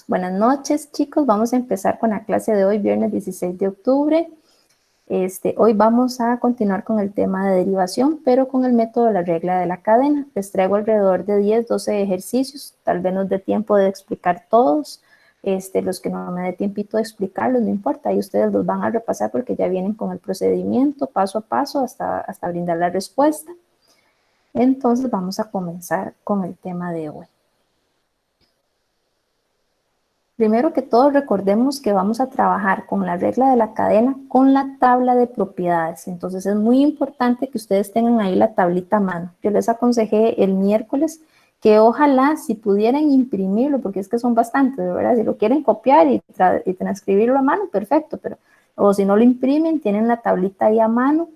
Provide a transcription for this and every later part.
Buenas noches, chicos. Vamos a empezar con la clase de hoy, viernes 16 de octubre. Hoy vamos a continuar con el tema de derivación, pero con el método de la regla de la cadena. Les traigo alrededor de 10, 12 ejercicios. Tal vez nos dé tiempo de explicar todos. Los que no me dé tiempito de explicarlos, no importa. Ahí ustedes los van a repasar porque ya vienen con el procedimiento paso a paso hasta brindar la respuesta. Entonces vamos a comenzar con el tema de hoy. Primero que todo, recordemos que vamos a trabajar con la regla de la cadena con la tabla de propiedades. Entonces, es muy importante que ustedes tengan ahí la tablita a mano. Yo les aconsejé el miércoles que ojalá si pudieran imprimirlo, porque es que son bastantes, ¿verdad? Si lo quieren copiar y transcribirlo a mano, perfecto, pero o si no lo imprimen, tienen la tablita ahí a mano,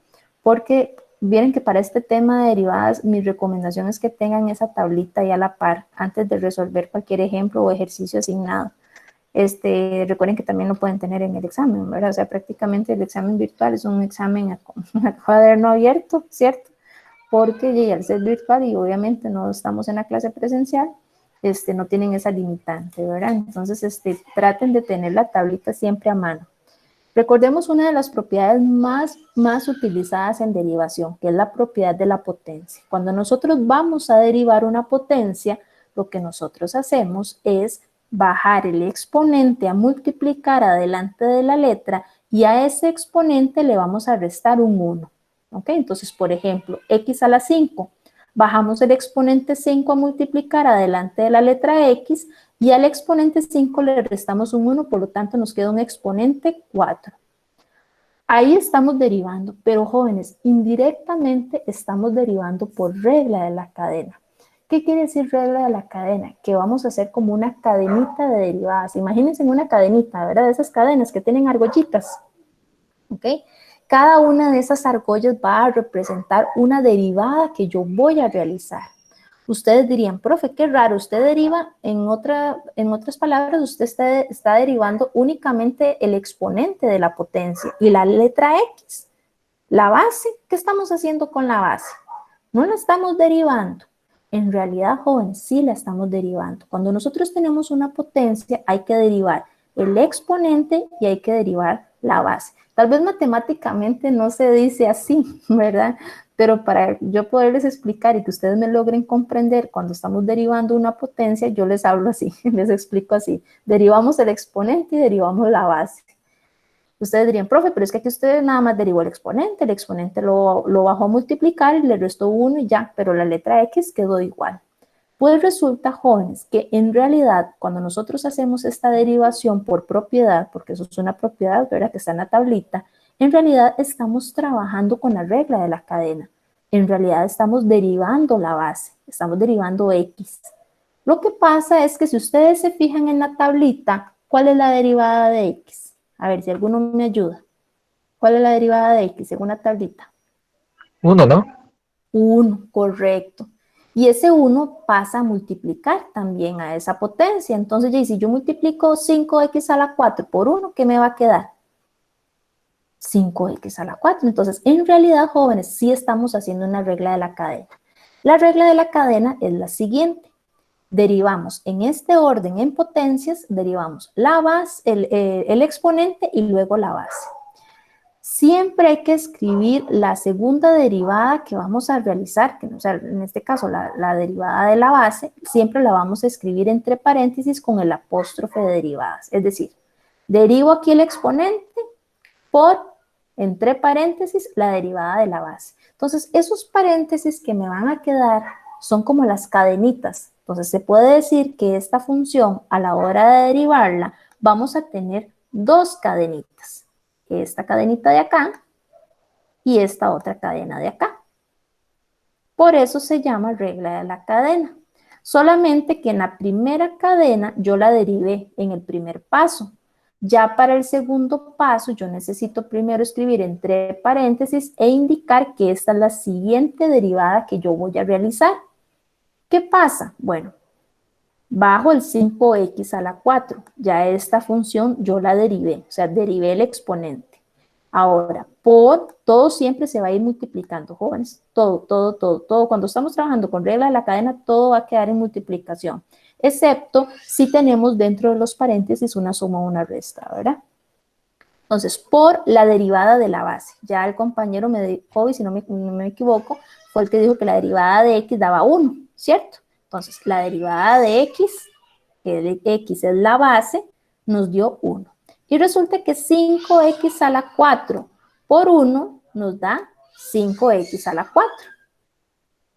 porque vieron que para este tema de derivadas, mi recomendación es que tengan esa tablita ahí a la par antes de resolver cualquier ejemplo o ejercicio asignado. Recuerden que también lo pueden tener en el examen, ¿verdad? O sea, prácticamente el examen virtual es un examen a cuaderno abierto, ¿cierto? Porque ya al ser virtual y obviamente no estamos en la clase presencial, no tienen esa limitante, ¿verdad? Entonces, traten de tener la tablita siempre a mano. Recordemos una de las propiedades más utilizadas en derivación, que es la propiedad de la potencia. Cuando nosotros vamos a derivar una potencia, lo que nosotros hacemos es bajar el exponente a multiplicar adelante de la letra y a ese exponente le vamos a restar un 1. ¿Ok? Entonces, por ejemplo, x a la 5. Bajamos el exponente 5 a multiplicar adelante de la letra x y al exponente 5 le restamos un 1, por lo tanto nos queda un exponente 4. Ahí estamos derivando, pero jóvenes, indirectamente estamos derivando por regla de la cadena. ¿Qué quiere decir regla de la cadena? Que vamos a hacer como una cadenita de derivadas. Imagínense una cadenita, ¿verdad? De esas cadenas que tienen argollitas, ¿ok? Cada una de esas argollas va a representar una derivada que yo voy a realizar. Ustedes dirían, profe, qué raro, usted deriva, en otras palabras, usted está derivando únicamente el exponente de la potencia y la letra X. La base, ¿qué estamos haciendo con la base? No la estamos derivando. En realidad, jóvenes, sí la estamos derivando. Cuando nosotros tenemos una potencia, hay que derivar el exponente y hay que derivar la base. Tal vez matemáticamente no se dice así, ¿verdad? Pero para yo poderles explicar y que ustedes me logren comprender cuando estamos derivando una potencia, yo les hablo así, les explico así. Derivamos el exponente y derivamos la base. Ustedes dirían, profe, pero es que aquí usted nada más derivó el exponente lo bajó a multiplicar y le restó 1 y ya, pero la letra X quedó igual. Pues resulta, jóvenes, que en realidad cuando nosotros hacemos esta derivación por propiedad, porque eso es una propiedad, ¿verdad?, que está en la tablita, en realidad estamos trabajando con la regla de la cadena. En realidad estamos derivando la base, estamos derivando X. Lo que pasa es que si ustedes se fijan en la tablita, ¿cuál es la derivada de X? A ver si alguno me ayuda. ¿Cuál es la derivada de X según la tablita? 1, ¿no? 1, correcto. Y ese 1 pasa a multiplicar también a esa potencia. Entonces, ya, si yo multiplico 5x a la 4 por 1, ¿qué me va a quedar? 5x a la 4. Entonces, en realidad, jóvenes, sí estamos haciendo una regla de la cadena. La regla de la cadena es la siguiente. Derivamos en este orden en potencias, derivamos la base, el exponente y luego la base. Siempre hay que escribir la segunda derivada que vamos a realizar, que, o sea, en este caso la derivada de la base, siempre la vamos a escribir entre paréntesis con el apóstrofe de derivadas. Es decir, derivo aquí el exponente por, entre paréntesis, la derivada de la base. Entonces, esos paréntesis que me van a quedar son como las cadenitas. Entonces, se puede decir que esta función, a la hora de derivarla, vamos a tener dos cadenitas. Esta cadenita de acá y esta otra cadena de acá. Por eso se llama regla de la cadena. Solamente que en la primera cadena yo la derivé en el primer paso. Ya para el segundo paso yo necesito primero escribir entre paréntesis e indicar que esta es la siguiente derivada que yo voy a realizar. ¿Qué pasa? Bueno, bajo el 5x a la 4, ya esta función yo la derivé, o sea, derivé el exponente. Ahora, por todo siempre se va a ir multiplicando, jóvenes. Todo. Cuando estamos trabajando con regla de la cadena, todo va a quedar en multiplicación. excepto si tenemos dentro de los paréntesis una suma o una resta, ¿verdad? Entonces, por la derivada de la base. Ya el compañero me dijo, y si no me equivoco, fue el que dijo que la derivada de x daba 1, ¿cierto? Entonces, la derivada de x, que de x es la base, nos dio 1. Y resulta que 5x a la 4 por 1 nos da 5x a la 4.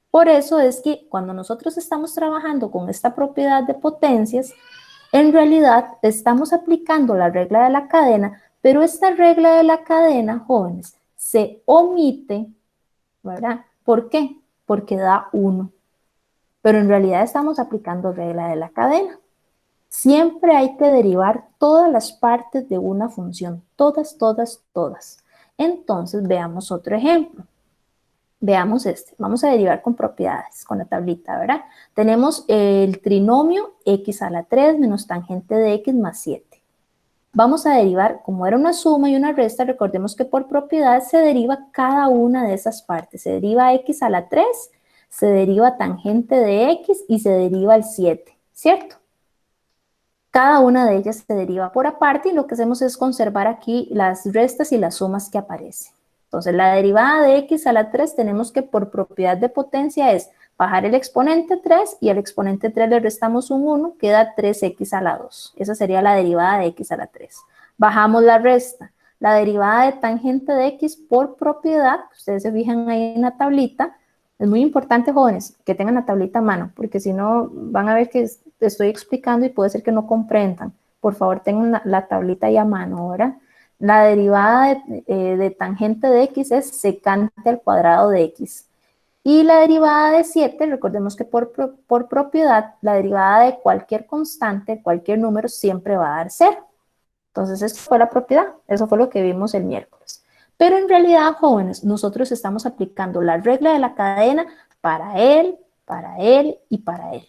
Por eso es que cuando nosotros estamos trabajando con esta propiedad de potencias, en realidad estamos aplicando la regla de la cadena, pero esta regla de la cadena, jóvenes, se omite, ¿verdad? ¿Por qué? Porque da 1. Pero en realidad estamos aplicando regla de la cadena. Siempre hay que derivar todas las partes de una función, todas, todas, todas. Entonces, veamos otro ejemplo. Veamos este. Vamos a derivar con propiedades, con la tablita, ¿verdad? Tenemos el trinomio x a la 3 menos tangente de x más 7. Vamos a derivar, como era una suma y una resta, recordemos que por propiedades se deriva cada una de esas partes. Se deriva x a la 3, se deriva tangente de x y se deriva el 7, ¿cierto? Cada una de ellas se deriva por aparte y lo que hacemos es conservar aquí las restas y las sumas que aparecen. Entonces, la derivada de x a la 3 tenemos que por propiedad de potencia es bajar el exponente 3 y al exponente 3 le restamos un 1, queda 3x a la 2. Esa sería la derivada de x a la 3. Bajamos la resta. La derivada de tangente de x por propiedad, ustedes se fijan ahí en la tablita, es muy importante, jóvenes, que tengan la tablita a mano, porque si no van a ver que estoy explicando y puede ser que no comprendan. Por favor, tengan la tablita ahí a mano, ¿verdad? La derivada de tangente de x es secante al cuadrado de x. Y la derivada de 7, recordemos que por propiedad, la derivada de cualquier constante, cualquier número, siempre va a dar 0. Entonces, esa fue la propiedad. Eso fue lo que vimos el miércoles. Pero en realidad, jóvenes, nosotros estamos aplicando la regla de la cadena para él y para él.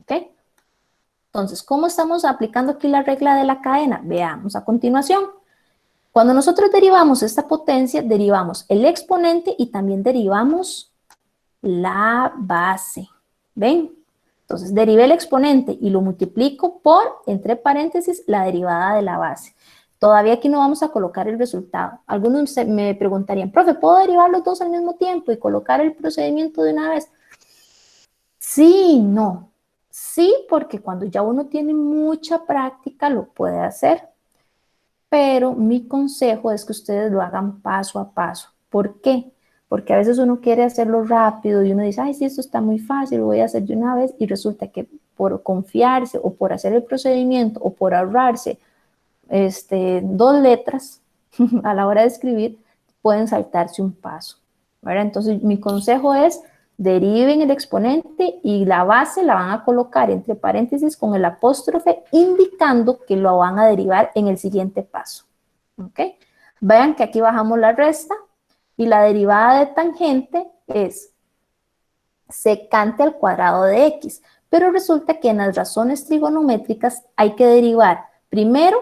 ¿Ok? Entonces, ¿cómo estamos aplicando aquí la regla de la cadena? Veamos a continuación. Cuando nosotros derivamos esta potencia, derivamos el exponente y también derivamos la base. ¿Ven? Entonces, derivé el exponente y lo multiplico por, entre paréntesis, la derivada de la base. Todavía aquí no vamos a colocar el resultado. Algunos me preguntarían, profe, ¿puedo derivar los dos al mismo tiempo y colocar el procedimiento de una vez? Sí, no. Sí, porque cuando ya uno tiene mucha práctica lo puede hacer. Pero mi consejo es que ustedes lo hagan paso a paso. ¿Por qué? Porque a veces uno quiere hacerlo rápido y uno dice, ay, sí, esto está muy fácil, lo voy a hacer de una vez, y resulta que por confiarse o por hacer el procedimiento o por ahorrarse 2 letras a la hora de escribir, pueden saltarse un paso, ¿verdad? Entonces, mi consejo es, deriven el exponente y la base la van a colocar entre paréntesis con el apóstrofe, indicando que lo van a derivar en el siguiente paso, ¿ok? Vean que aquí bajamos la resta y la derivada de tangente es secante al cuadrado de x, pero resulta que en las razones trigonométricas hay que derivar primero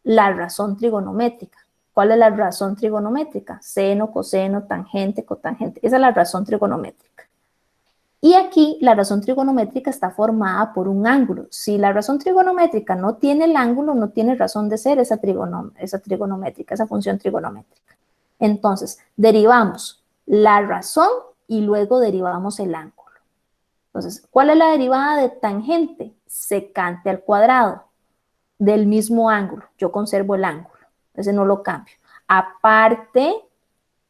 la razón trigonométrica. ¿Cuál es la razón trigonométrica? Seno, coseno, tangente, cotangente. Esa es la razón trigonométrica. Y aquí la razón trigonométrica está formada por un ángulo. Si la razón trigonométrica no tiene el ángulo, no tiene razón de ser esa trigonométrica, esa función trigonométrica. Entonces, derivamos la razón y luego derivamos el ángulo. Entonces, ¿cuál es la derivada de tangente? Secante al cuadrado del mismo ángulo. Yo conservo el ángulo, ese no lo cambio. Aparte,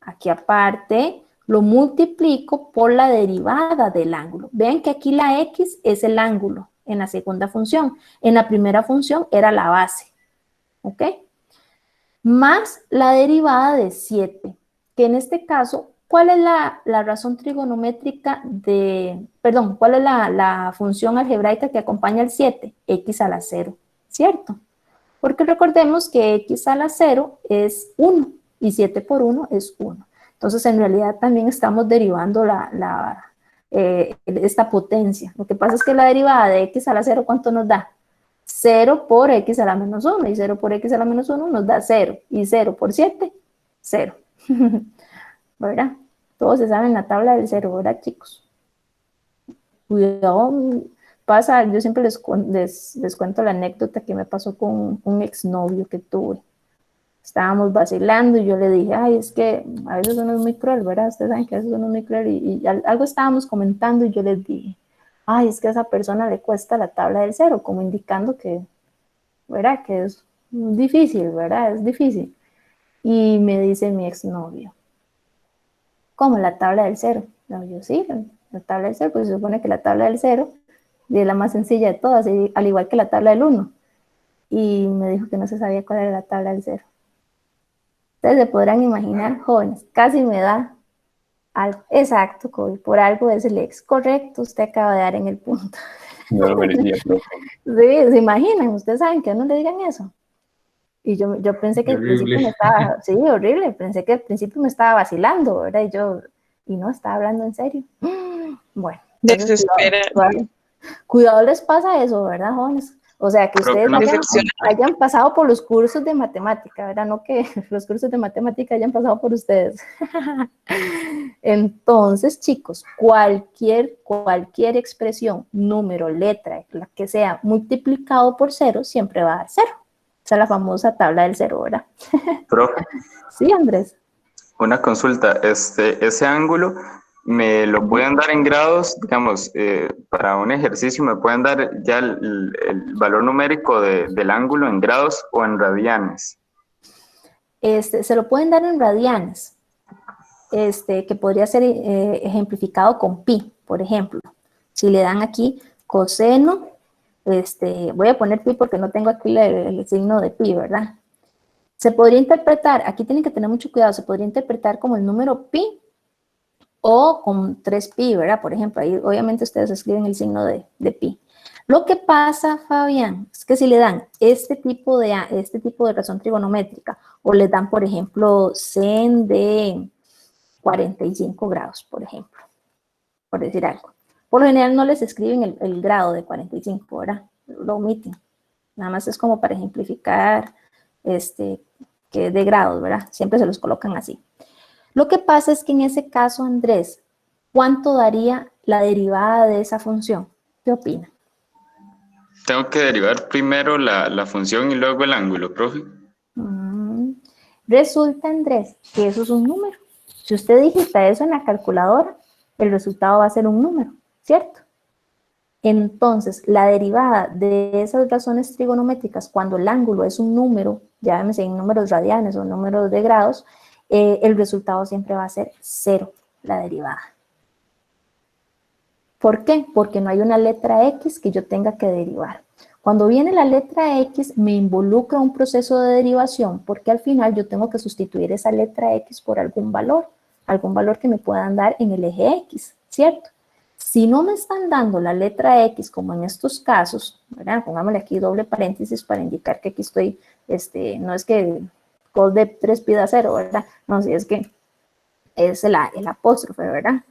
aquí aparte, lo multiplico por la derivada del ángulo. Ven que aquí la x es el ángulo en la segunda función. En la primera función era la base, ¿ok? Más la derivada de 7, que en este caso, ¿cuál es la razón trigonométrica cuál es la función algebraica que acompaña el 7? X a la 0, ¿cierto? Porque recordemos que x a la 0 es 1 y 7 por 1 es 1. Entonces, en realidad también estamos derivando esta potencia. Lo que pasa es que la derivada de x a la 0, ¿cuánto nos da? 0 por x a la menos 1, y 0 por x a la menos 1 nos da 0, y 0 por 7, 0. ¿Verdad? Todos se saben la tabla del 0, ¿verdad, chicos? Cuidado, pasa, yo siempre les cuento la anécdota que me pasó con un exnovio que tuve. Estábamos vacilando y yo le dije, ay, es que a veces uno es muy cruel, ¿verdad? Ustedes saben que a veces uno es muy cruel y algo estábamos comentando y yo les dije, ay, es que a esa persona le cuesta la tabla del cero, como indicando que, ¿verdad? Que es difícil, ¿verdad? Es difícil. Y me dice mi exnovio, ¿cómo la tabla del cero? No, yo sí, la tabla del cero, pues se supone que la tabla del cero es la más sencilla de todas, al igual que la tabla del uno. Y me dijo que no se sabía cuál era la tabla del cero. Ustedes se podrán imaginar, jóvenes, casi me da algo. Exacto, Kobe, por algo es el ex. Correcto, usted acaba de dar en el punto. No lo merecía, profe. Sí, se imaginan, ustedes saben que no le digan eso. Y yo pensé que al principio me Horrible. estaba, sí, horrible, pensé que al principio me estaba vacilando, ¿verdad? Y no, estaba hablando en serio. Bueno, entonces Desespera, cuidado les pasa eso, ¿verdad, jóvenes? O sea, que Profe, ustedes una decepciona. hayan pasado por los cursos de matemática, ¿verdad? No que los cursos de matemática hayan pasado por ustedes. Entonces, chicos, cualquier expresión, número, letra, la que sea, multiplicado por cero, siempre va a dar cero. Esa es la famosa tabla del cero, ¿verdad? profe, Sí, Andrés. una consulta. Ese ángulo me lo pueden dar en grados, digamos, para un ejercicio me pueden dar ya el valor numérico del ángulo en grados o en radianes. Se lo pueden dar en radianes, que podría ser ejemplificado con pi, por ejemplo. Si le dan aquí coseno, voy a poner pi porque no tengo aquí el signo de pi, ¿verdad? Se podría interpretar, aquí tienen que tener mucho cuidado, se podría interpretar como el número pi o con 3pi, ¿verdad? Por ejemplo, ahí obviamente ustedes escriben el signo de pi. Lo que pasa, Fabián, es que si le dan este tipo de razón trigonométrica o le dan, por ejemplo, sen de 45 grados, por ejemplo, por decir algo. Por lo general no les escriben el grado de 45, ¿verdad? Lo omiten. Nada más es como para ejemplificar que es de grados, ¿verdad? Siempre se los colocan así. Lo que pasa es que en ese caso, Andrés, ¿cuánto daría la derivada de esa función? ¿Qué opina? Tengo que derivar primero la función y luego el ángulo, profe. Resulta, Andrés, que eso es un número. Si usted digita eso en la calculadora, el resultado va a ser un número, ¿cierto? Entonces, la derivada de esas razones trigonométricas, cuando el ángulo es un número, llámese en números radianes o números de grados, el resultado siempre va a ser cero, la derivada. ¿Por qué? Porque no hay una letra X que yo tenga que derivar. Cuando viene la letra X, me involucra un proceso de derivación, porque al final yo tengo que sustituir esa letra X por algún valor que me puedan dar en el eje X, ¿cierto? Si no me están dando la letra X, como en estos casos, ¿verdad? Pongámosle aquí doble paréntesis para indicar que aquí estoy, no es que cos de 3 pida 0, ¿verdad? No, si es que es el apóstrofe, ¿verdad?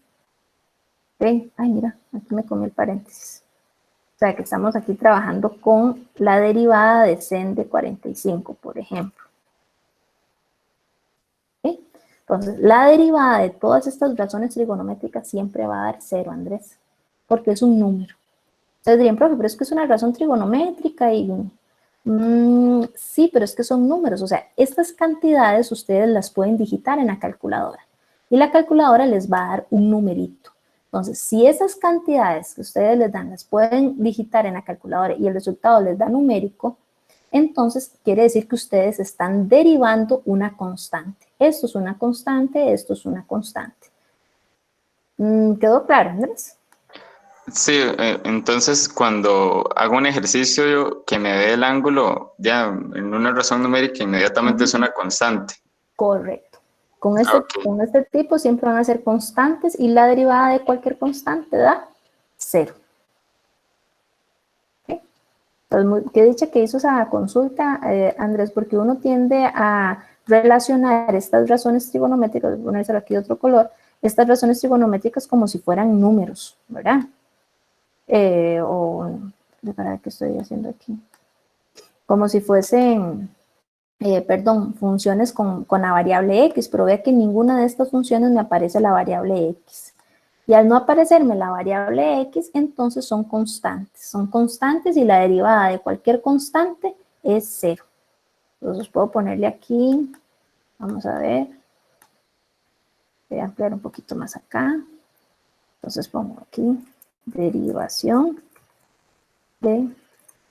¿Okay? Ay, mira, aquí me comí el paréntesis. O sea, que estamos aquí trabajando con la derivada de sen de 45, por ejemplo. ¿Okay? Entonces, la derivada de todas estas razones trigonométricas siempre va a dar 0, Andrés, porque es un número. Ustedes dirían, profe, pero es que es una razón trigonométrica y... sí, pero es que son números. O sea, estas cantidades ustedes las pueden digitar en la calculadora. Y la calculadora les va a dar un numerito. Entonces, si esas cantidades que ustedes les dan las pueden digitar en la calculadora y el resultado les da numérico, entonces quiere decir que ustedes están derivando una constante. Esto es una constante, esto es una constante. ¿Quedó claro, Andrés? Sí, entonces cuando hago un ejercicio que me dé el ángulo ya en una razón numérica, inmediatamente es una constante. Correcto. Con Ok. este tipo siempre van a ser constantes y la derivada de cualquier constante da 0. ¿Okay? Entonces, qué dicha que hizo esa consulta, Andrés, porque uno tiende a relacionar estas razones trigonométricas, voy a ponérselo aquí de otro color, estas razones trigonométricas como si fueran números, ¿verdad? ¿Para qué estoy haciendo aquí? Como si fuesen... funciones con la variable x, pero vea que en ninguna de estas funciones me aparece la variable x. Y al no aparecerme la variable x, entonces son constantes. Son constantes y la derivada de cualquier constante es 0. Entonces puedo ponerle aquí, vamos a ver, voy a ampliar un poquito más acá. Entonces pongo aquí, derivación de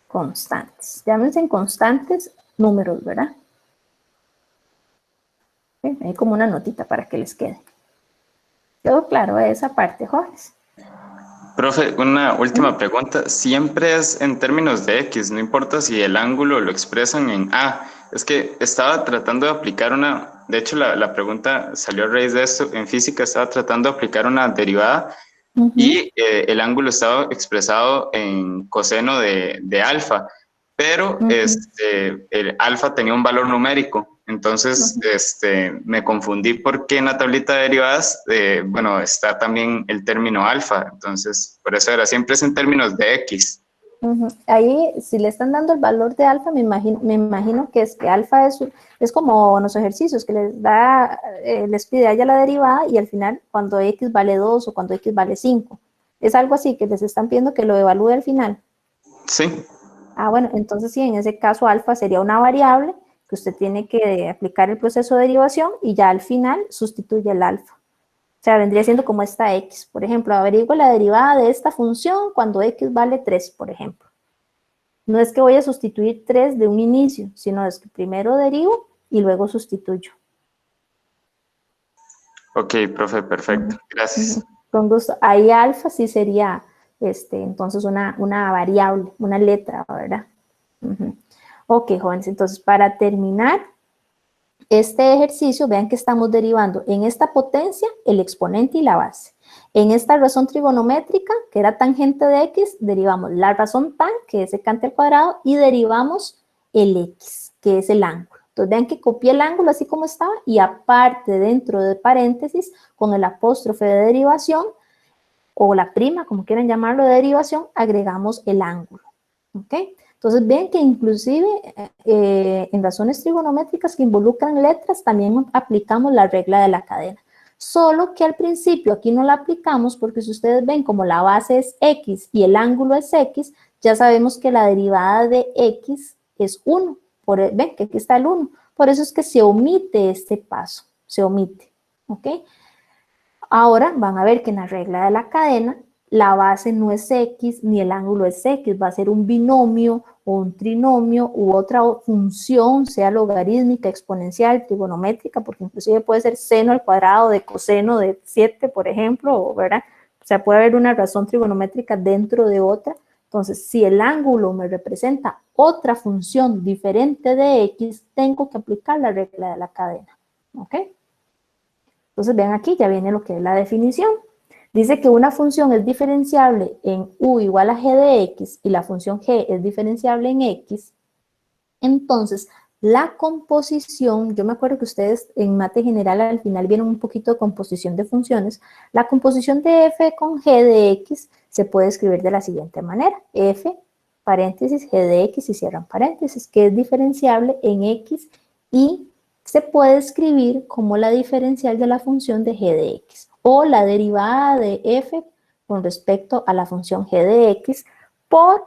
constantes. Llámense en constantes números, ¿verdad? ¿Sí? Hay como una notita para que les quede. ¿Quedó claro esa parte, jóvenes? Profe, una última pregunta. Siempre es en términos de X, no importa si el ángulo lo expresan en A. Es que estaba tratando de aplicar una, de hecho la pregunta salió a raíz de esto, en física estaba tratando de aplicar una derivada y el ángulo estaba expresado en coseno de alfa, pero el alfa tenía un valor numérico, entonces me confundí porque en la tablita de derivadas, bueno, está también el término alfa, entonces por eso era, siempre es en términos de X. Ahí, si le están dando el valor de alfa, me imagino que es que alfa es como los ejercicios que les da, les pide allá la derivada y al final cuando x vale 2 o cuando x vale 5. Es algo así que les están pidiendo que lo evalúe al final. Sí. Ah, bueno, entonces sí, en ese caso alfa sería una variable que usted tiene que aplicar el proceso de derivación y ya al final sustituye el alfa. O sea, vendría siendo como esta x. Por ejemplo, averiguo la derivada de esta función cuando x vale 3, por ejemplo. No es que voy a sustituir 3 de un inicio, sino es que primero derivo y luego sustituyo. Ok, profe, perfecto. Gracias. Con gusto. Ahí alfa sí sería entonces una variable, una letra, ¿verdad? Ok, jóvenes, entonces para terminar este ejercicio, vean que estamos derivando en esta potencia el exponente y la base. En esta razón trigonométrica, que era tangente de x, derivamos la razón tan, que es secante al cuadrado, y derivamos el x, que es el ángulo. Entonces vean que copié el ángulo así como estaba, y aparte dentro de paréntesis, con el apóstrofe de derivación, o la prima, como quieran llamarlo, de derivación, agregamos el ángulo. ¿Ok? Entonces ven que inclusive en razones trigonométricas que involucran letras también aplicamos la regla de la cadena. Solo que al principio aquí no la aplicamos porque si ustedes ven como la base es x y el ángulo es x, ya sabemos que la derivada de x es 1. Ven que aquí está el 1. Por eso es que se omite este paso, se omite. ¿Ok? Ahora van a ver que en la regla de la cadena la base no es x ni el ángulo es x, va a ser un binomio o un trinomio u otra función, sea logarítmica, exponencial, trigonométrica, porque inclusive puede ser seno al cuadrado de coseno de 7, por ejemplo, ¿verdad? O sea, puede haber una razón trigonométrica dentro de otra. Entonces, si el ángulo me representa otra función diferente de x, tengo que aplicar la regla de la cadena, ¿ok? Entonces, vean aquí, ya viene lo que es la definición. Dice que una función es diferenciable en u igual a g de x y la función g es diferenciable en x. Entonces, la composición, yo me acuerdo que ustedes en mate general al final vieron un poquito de composición de funciones. La composición de f con g de x se puede escribir de la siguiente manera. F, paréntesis, g de x y cierran paréntesis, que es diferenciable en x y se puede escribir como la diferencial de la función de g de x o la derivada de f con respecto a la función g de x por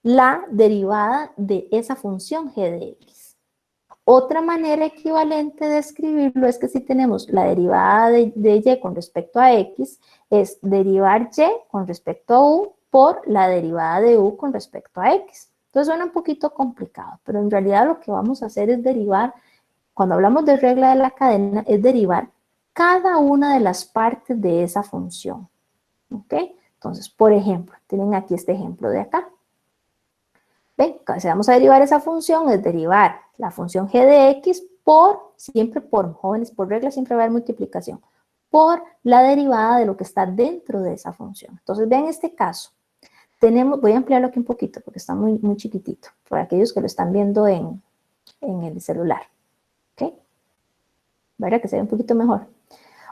la derivada de esa función g de x. Otra manera equivalente de escribirlo es que si tenemos la derivada de y con respecto a x, es derivar y con respecto a u por la derivada de u con respecto a x. Entonces suena un poquito complicado, pero en realidad lo que vamos a hacer es derivar, cuando hablamos de regla de la cadena, es derivar cada una de las partes de esa función. ¿Ok? Entonces, por ejemplo, tienen aquí este ejemplo de acá. ¿Ven? Si vamos a derivar esa función, es derivar la función g de x por, siempre por, jóvenes, por regla siempre va a haber multiplicación, por la derivada de lo que está dentro de esa función. Entonces, vean este caso. Voy a ampliarlo aquí un poquito porque está muy, muy chiquitito, por aquellos que lo están viendo en el celular. ¿Ok? ¿Verdad? Que se ve un poquito mejor.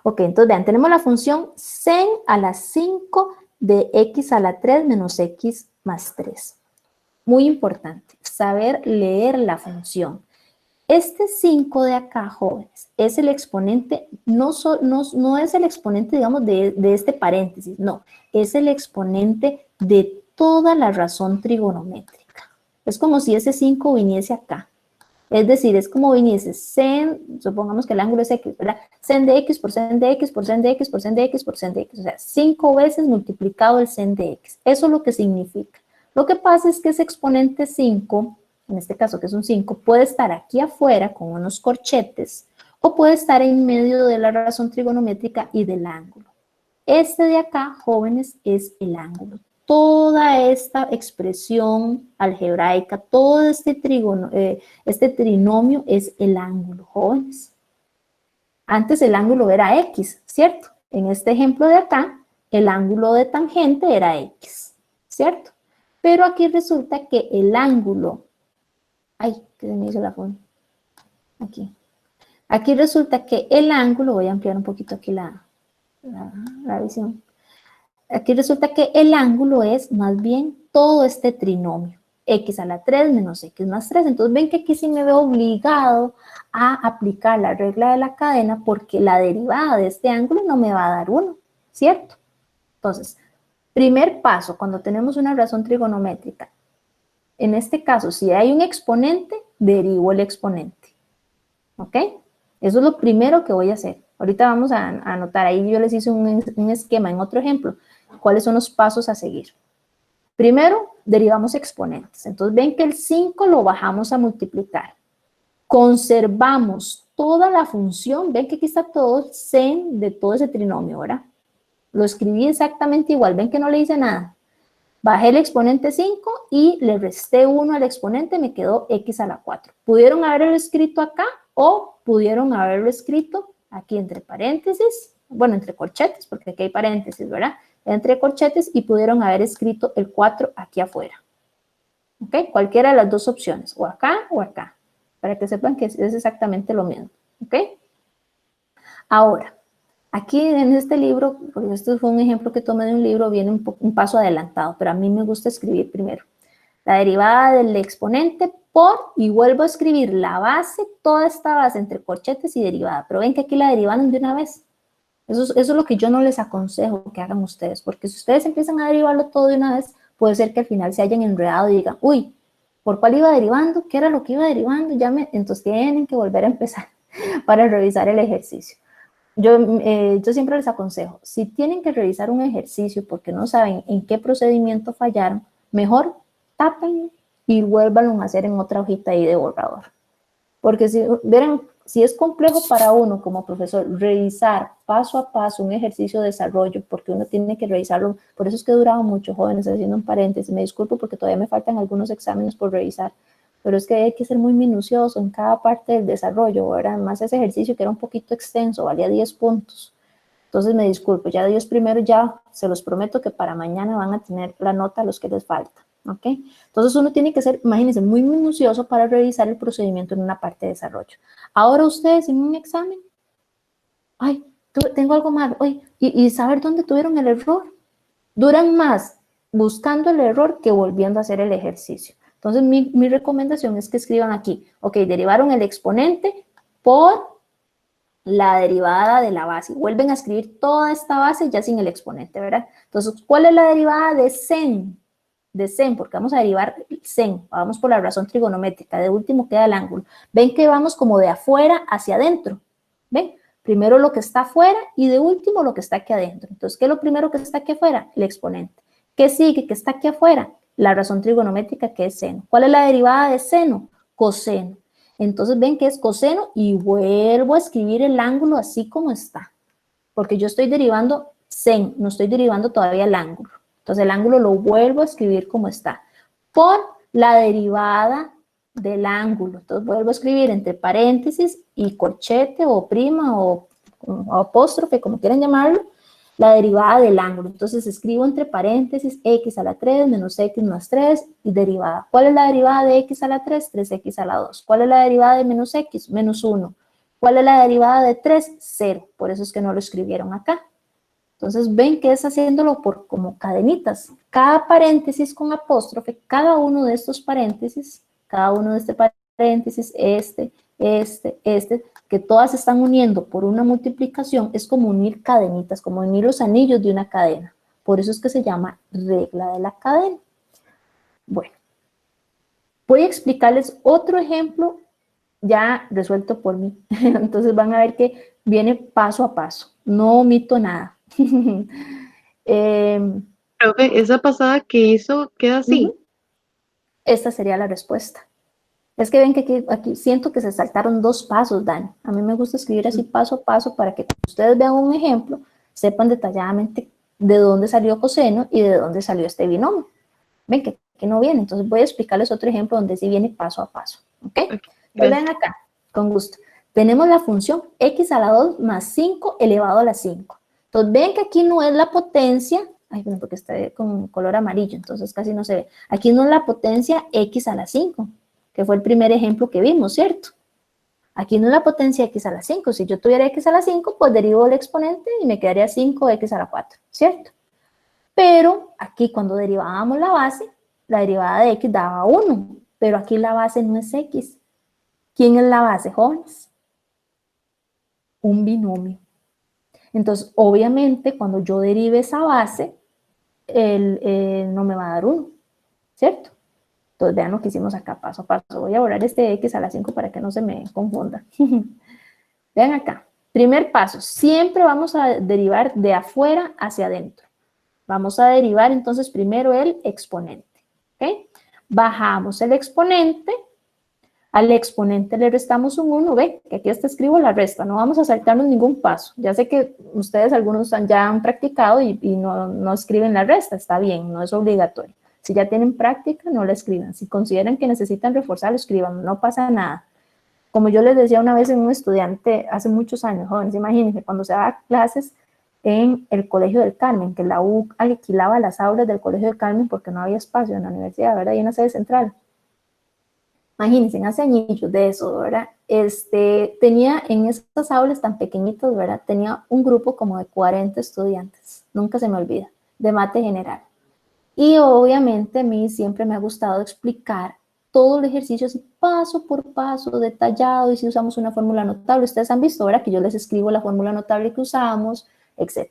Ok, entonces vean, tenemos la función sen a la 5 de x a la 3 menos x más 3. Muy importante, saber leer la función. Este 5 de acá, jóvenes, es el exponente, no es el exponente, digamos, de este paréntesis, no, es el exponente de toda la razón trigonométrica. Es como si ese 5 viniese acá. Es decir, es como viniese sen, supongamos que el ángulo es x, ¿verdad? Sen de x por sen de x por sen de x por sen de x por sen de x, o sea, 5 veces multiplicado el sen de x. Eso es lo que significa. Lo que pasa es que ese exponente 5, en este caso que es un 5, puede estar aquí afuera con unos corchetes o puede estar en medio de la razón trigonométrica y del ángulo. Este de acá, jóvenes, es el ángulo. Toda esta expresión algebraica, todo este trinomio es el ángulo, jóvenes. Antes el ángulo era x, ¿cierto? En este ejemplo de acá, el ángulo de tangente era x, ¿cierto? Pero aquí resulta que el ángulo, ay, que se me hizo la forma, aquí resulta que el ángulo, voy a ampliar un poquito aquí la visión. Aquí resulta que el ángulo es más bien todo este trinomio, x a la 3 menos x más 3. Entonces ven que aquí sí me veo obligado a aplicar la regla de la cadena porque la derivada de este ángulo no me va a dar 1, ¿cierto? Entonces, primer paso, cuando tenemos una razón trigonométrica, en este caso, si hay un exponente, derivo el exponente, ¿ok? Eso es lo primero que voy a hacer. Ahorita vamos a anotar, ahí yo les hice un esquema en otro ejemplo. ¿Cuáles son los pasos a seguir? Primero, derivamos exponentes. Entonces, ven que el 5 lo bajamos a multiplicar. Conservamos toda la función. Ven que aquí está todo el sen de todo ese trinomio, ¿verdad? Lo escribí exactamente igual. Ven que no le hice nada. Bajé el exponente 5 y le resté 1 al exponente, me quedó x a la 4. Pudieron haberlo escrito acá o pudieron haberlo escrito aquí entre paréntesis, bueno, entre corchetes, porque aquí hay paréntesis, ¿verdad? Entre corchetes y pudieron haber escrito el 4 aquí afuera. ¿Ok? Cualquiera de las dos opciones, o acá, para que sepan que es exactamente lo mismo. ¿Ok? Ahora, aquí en este libro, porque esto fue un ejemplo que tomé de un libro, viene un paso adelantado, pero a mí me gusta escribir primero. La derivada del exponente por, y vuelvo a escribir la base, toda esta base entre corchetes y derivada. Pero ven que aquí la derivaron de una vez. Eso es lo que yo no les aconsejo que hagan ustedes, porque si ustedes empiezan a derivarlo todo de una vez, puede ser que al final se hayan enredado y digan, uy, ¿por cuál iba derivando? ¿Qué era lo que iba derivando? Entonces tienen que volver a empezar para revisar el ejercicio. Yo siempre les aconsejo, si tienen que revisar un ejercicio porque no saben en qué procedimiento fallaron, mejor tapen y vuélvanlo a hacer en otra hojita ahí de borrador. Porque si es complejo para uno como profesor revisar paso a paso un ejercicio de desarrollo, porque uno tiene que revisarlo, por eso es que he durado mucho, jóvenes, haciendo un paréntesis, me disculpo porque todavía me faltan algunos exámenes por revisar, pero es que hay que ser muy minucioso en cada parte del desarrollo, ¿verdad? Además ese ejercicio que era un poquito extenso, valía 10 puntos, entonces me disculpo, ya Dios primero, ya se los prometo que para mañana van a tener la nota a los que les falta. ¿Ok? Entonces uno tiene que ser, imagínense, muy minucioso para revisar el procedimiento en una parte de desarrollo. Ahora ustedes en un examen, ay, tengo algo mal, oye, y saber dónde tuvieron el error. Duran más buscando el error que volviendo a hacer el ejercicio. Entonces mi recomendación es que escriban aquí, ok, derivaron el exponente por la derivada de la base. Vuelven a escribir toda esta base ya sin el exponente, ¿verdad? Entonces, ¿cuál es la derivada de sen? De sen, porque vamos a derivar sen, vamos por la razón trigonométrica, de último queda el ángulo. Ven que vamos como de afuera hacia adentro, ¿ven? Primero lo que está afuera y de último lo que está aquí adentro. Entonces, ¿qué es lo primero que está aquí afuera? El exponente. ¿Qué sigue que está aquí afuera? La razón trigonométrica que es seno. ¿Cuál es la derivada de seno? Coseno. Entonces ven que es coseno y vuelvo a escribir el ángulo así como está, porque yo estoy derivando sen, no estoy derivando todavía el ángulo. Entonces el ángulo lo vuelvo a escribir como está, por la derivada del ángulo. Entonces vuelvo a escribir entre paréntesis y corchete o prima o apóstrofe, como quieran llamarlo, la derivada del ángulo. Entonces escribo entre paréntesis x a la 3 menos x más 3 y derivada. ¿Cuál es la derivada de x a la 3? 3x a la 2. ¿Cuál es la derivada de menos x? Menos 1. ¿Cuál es la derivada de 3? 0. Por eso es que no lo escribieron acá. Entonces ven que es haciéndolo por como cadenitas. Cada paréntesis con apóstrofe, cada uno de estos paréntesis, cada uno de este paréntesis, este, que todas se están uniendo por una multiplicación, es como unir cadenitas, como unir los anillos de una cadena. Por eso es que se llama regla de la cadena. Bueno, voy a explicarles otro ejemplo ya resuelto por mí. Entonces van a ver que viene paso a paso. No omito nada. Profe, esa pasada que hizo queda así. Esta sería la respuesta. Es que ven que aquí siento que se saltaron 2 pasos, Dani. A mí me gusta escribir así paso a paso para que ustedes vean un ejemplo, sepan detalladamente de dónde salió coseno y de dónde salió este binomio. Ven que no viene, entonces voy a explicarles otro ejemplo donde sí viene paso a paso. ¿Ok? Entonces ven acá, con gusto. Tenemos la función x a la 2 más 5 elevado a la 5. Entonces ven que aquí no es la potencia, ay, bueno, porque está con color amarillo, entonces casi no se ve. Aquí no es la potencia x a la 5, que fue el primer ejemplo que vimos, ¿cierto? Aquí no es la potencia x a la 5. Si yo tuviera x a la 5, pues derivo el exponente y me quedaría 5x a la 4, ¿cierto? Pero aquí cuando derivábamos la base, la derivada de x daba 1, pero aquí la base no es x. ¿Quién es la base, jóvenes? Un binomio. Entonces, obviamente, cuando yo derive esa base, no me va a dar 1, ¿cierto? Entonces, vean lo que hicimos acá, paso a paso. Voy a borrar este x a la 5 para que no se me confunda. Vean acá. Primer paso, siempre vamos a derivar de afuera hacia adentro. Vamos a derivar entonces primero el exponente. ¿Ok? Bajamos el exponente. Al exponente le restamos un 1. Ve que aquí hasta escribo la resta. No vamos a saltarnos ningún paso. Ya sé que ustedes algunos ya han practicado y no escriben la resta. Está bien, no es obligatorio. Si ya tienen práctica, no la escriban. Si consideran que necesitan reforzar, lo escriban. No pasa nada. Como yo les decía una vez en un estudiante hace muchos años, jóvenes, imagínense, cuando se daba clases en el Colegio del Carmen, que la U alquilaba las aulas del Colegio del Carmen porque no había espacio en la universidad, ¿verdad? Y en la sede central. Imagínense, hace años de eso, ¿verdad? Tenía en esas aulas tan pequeñitas, ¿verdad? Tenía un grupo como de 40 estudiantes, nunca se me olvida, de mate general. Y obviamente a mí siempre me ha gustado explicar todo el ejercicio así paso por paso, detallado, y si usamos una fórmula notable, ustedes han visto ahora que yo les escribo la fórmula notable que usamos, etc.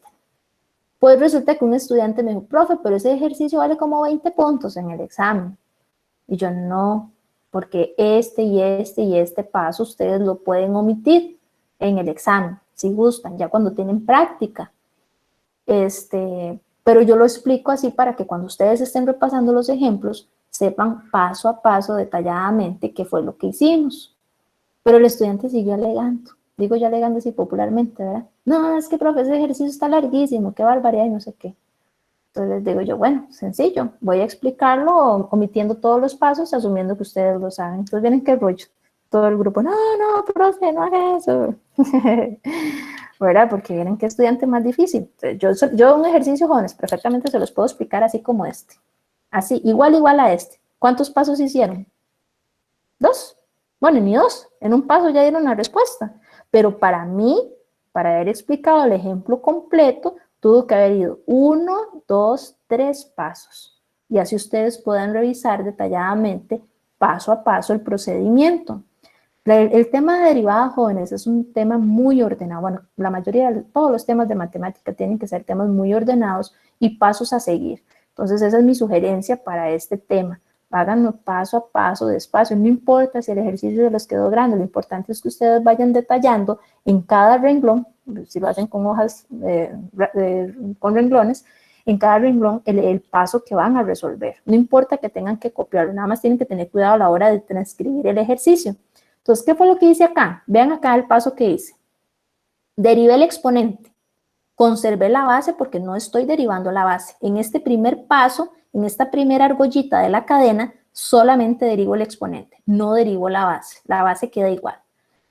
Pues resulta que un estudiante me dijo, profe, pero ese ejercicio vale como 20 puntos en el examen. Y yo, no, porque este y este y este paso ustedes lo pueden omitir en el examen, si gustan, ya cuando tienen práctica. Pero yo lo explico así para que cuando ustedes estén repasando los ejemplos, sepan paso a paso, detalladamente, qué fue lo que hicimos. Pero el estudiante siguió alegando. Digo yo alegando así popularmente, ¿verdad? No, es que profe, ese ejercicio está larguísimo, qué barbaridad y no sé qué. Entonces les digo yo, bueno, sencillo, voy a explicarlo omitiendo todos los pasos, asumiendo que ustedes lo saben. Entonces vienen qué rollo. Todo el grupo, no, profe, no haga eso. ¿Verdad? Porque vienen qué estudiante más difícil. Entonces, yo un ejercicio, jóvenes, perfectamente se los puedo explicar así como este. Así, igual a este. ¿Cuántos pasos hicieron? 2. Bueno, ni 2. En un paso ya dieron la respuesta. Pero para mí, para haber explicado el ejemplo completo, tuvo que haber ido 1, 2, 3 pasos. Y así ustedes puedan revisar detalladamente, paso a paso, el procedimiento. El tema de derivada, jóvenes, es un tema muy ordenado. Bueno, la mayoría de todos los temas de matemática tienen que ser temas muy ordenados y pasos a seguir. Entonces, esa es mi sugerencia para este tema. Háganlo paso a paso, despacio. No importa si el ejercicio les quedó grande, lo importante es que ustedes vayan detallando en cada renglón, si lo hacen con hojas, con renglones, en cada renglón el paso que van a resolver. No importa que tengan que copiarlo, nada más tienen que tener cuidado a la hora de transcribir el ejercicio. Entonces, ¿qué fue lo que hice acá? Vean acá el paso que hice. Derivé el exponente. Conservé la base porque no estoy derivando la base. En este primer paso, en esta primera argollita de la cadena, solamente derivo el exponente, no derivo la base. La base queda igual.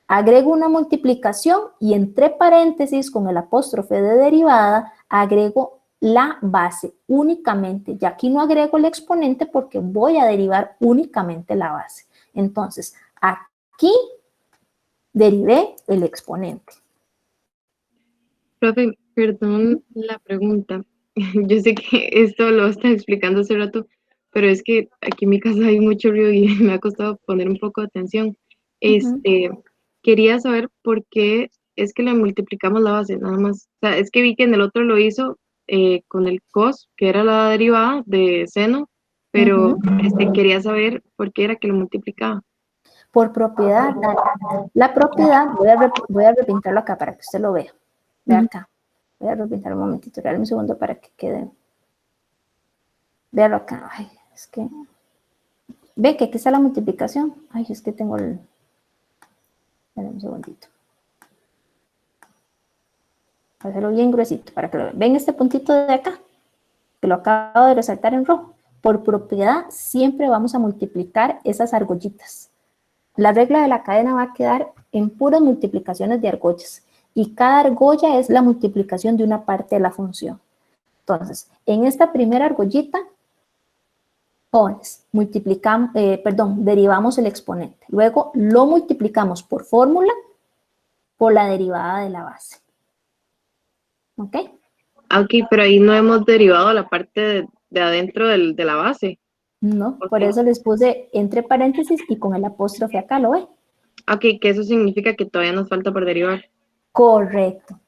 Agrego una multiplicación y entre paréntesis con el apóstrofe de derivada, agrego la base únicamente. Y aquí no agrego el exponente porque voy a derivar únicamente la base. Entonces, aquí derivé el exponente. Profe, perdón la pregunta. Yo sé que esto lo está explicando hace rato, pero es que aquí en mi casa hay mucho ruido y me ha costado poner un poco de atención. Quería saber por qué es que le multiplicamos la base, nada más. O sea, es que vi que en el otro lo hizo con el cos, que era la derivada de seno, pero quería saber por qué era que lo multiplicaba. Por propiedad, Dani. La propiedad, voy a repintarlo acá para que usted lo vea. Ve acá. Voy a repintar un momentito, dale un segundo para que quede. Véalo acá. Ay, es que... Ve que aquí está la multiplicación. Ay, es que tengo el... Dale un segundito. Voy a hacerlo bien gruesito para que lo vean. ¿Ven este puntito de acá? Que lo acabo de resaltar en rojo. Por propiedad siempre vamos a multiplicar esas argollitas. La regla de la cadena va a quedar en puras multiplicaciones de argollas. Y cada argolla es la multiplicación de una parte de la función. Entonces, en esta primera argollita, jóvenes, derivamos el exponente. Luego lo multiplicamos por fórmula por la derivada de la base. ¿Ok? Ok, pero ahí no hemos derivado la parte de adentro de la base. No, Okay. por eso les puse entre paréntesis y con el apóstrofe acá, ¿lo ven? Ok, que eso significa que todavía nos falta por derivar. Correcto,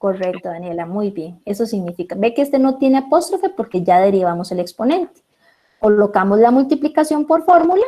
Daniela, muy bien. Eso significa, ve que este no tiene apóstrofe porque ya derivamos el exponente. Colocamos la multiplicación por fórmula,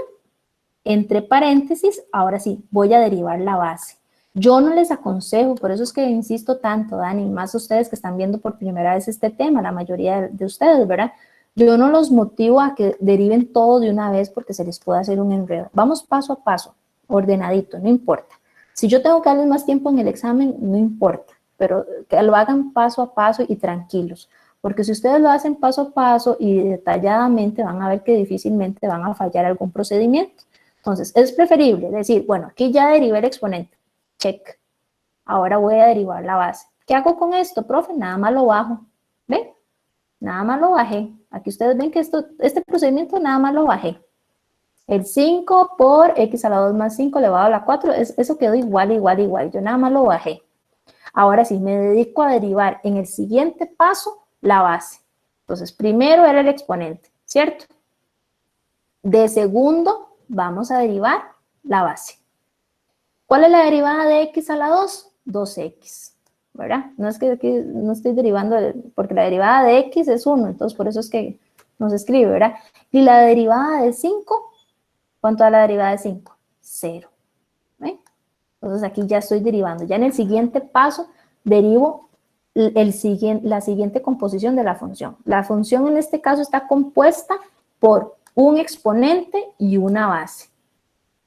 entre paréntesis, ahora sí, voy a derivar la base. Yo no les aconsejo, por eso es que insisto tanto, Dani, más ustedes que están viendo por primera vez este tema, la mayoría de ustedes, ¿verdad? Yo no los motivo a que deriven todo de una vez porque se les puede hacer un enredo. Vamos paso a paso, ordenadito, no importa. Si yo tengo que darles más tiempo en el examen, no importa, pero que lo hagan paso a paso y tranquilos. Porque si ustedes lo hacen paso a paso y detalladamente, van a ver que difícilmente van a fallar algún procedimiento. Entonces, es preferible decir, bueno, aquí ya derivé el exponente, check. Ahora voy a derivar la base. ¿Qué hago con esto, profe? Nada más lo bajo. ¿Ven? Nada más lo bajé. Aquí ustedes ven que este procedimiento nada más lo bajé. El 5 por x a la 2 más 5 elevado a la 4, eso quedó igual. Yo nada más lo bajé. Ahora sí, me dedico a derivar en el siguiente paso la base. Entonces, primero era el exponente, ¿cierto? De segundo, vamos a derivar la base. ¿Cuál es la derivada de x a la 2? 2x, ¿verdad? No es que aquí no estoy derivando, porque la derivada de x es 1, entonces por eso es que nos escribe, ¿verdad? Y la derivada de 5, ¿cuánto da la derivada de 5? 0. ¿Ven? Entonces aquí ya estoy derivando. Ya en el siguiente paso derivo la siguiente composición de la función. La función en este caso está compuesta por un exponente y una base.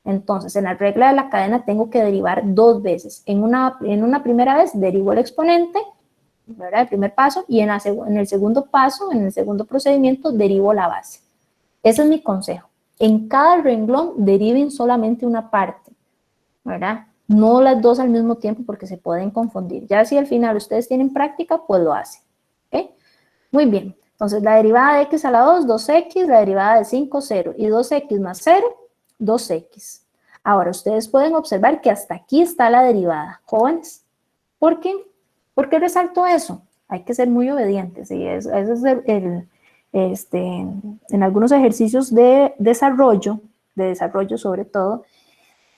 Entonces, en la regla de la cadena tengo que derivar dos veces. En una primera vez derivo el exponente, ¿verdad? El primer paso, y en el segundo paso, en el segundo procedimiento, derivo la base. Ese es mi consejo. En cada renglón deriven solamente una parte, ¿verdad? No las dos al mismo tiempo porque se pueden confundir. Ya si al final ustedes tienen práctica, pues lo hacen. ¿Ok? Muy bien. Entonces, la derivada de x a la 2, 2x, la derivada de 5, 0. Y 2x más 0, 2x. Ahora, ustedes pueden observar que hasta aquí está la derivada, jóvenes. ¿Por qué? ¿Por qué resalto eso? Hay que ser muy obedientes. Y eso es en algunos ejercicios de desarrollo sobre todo,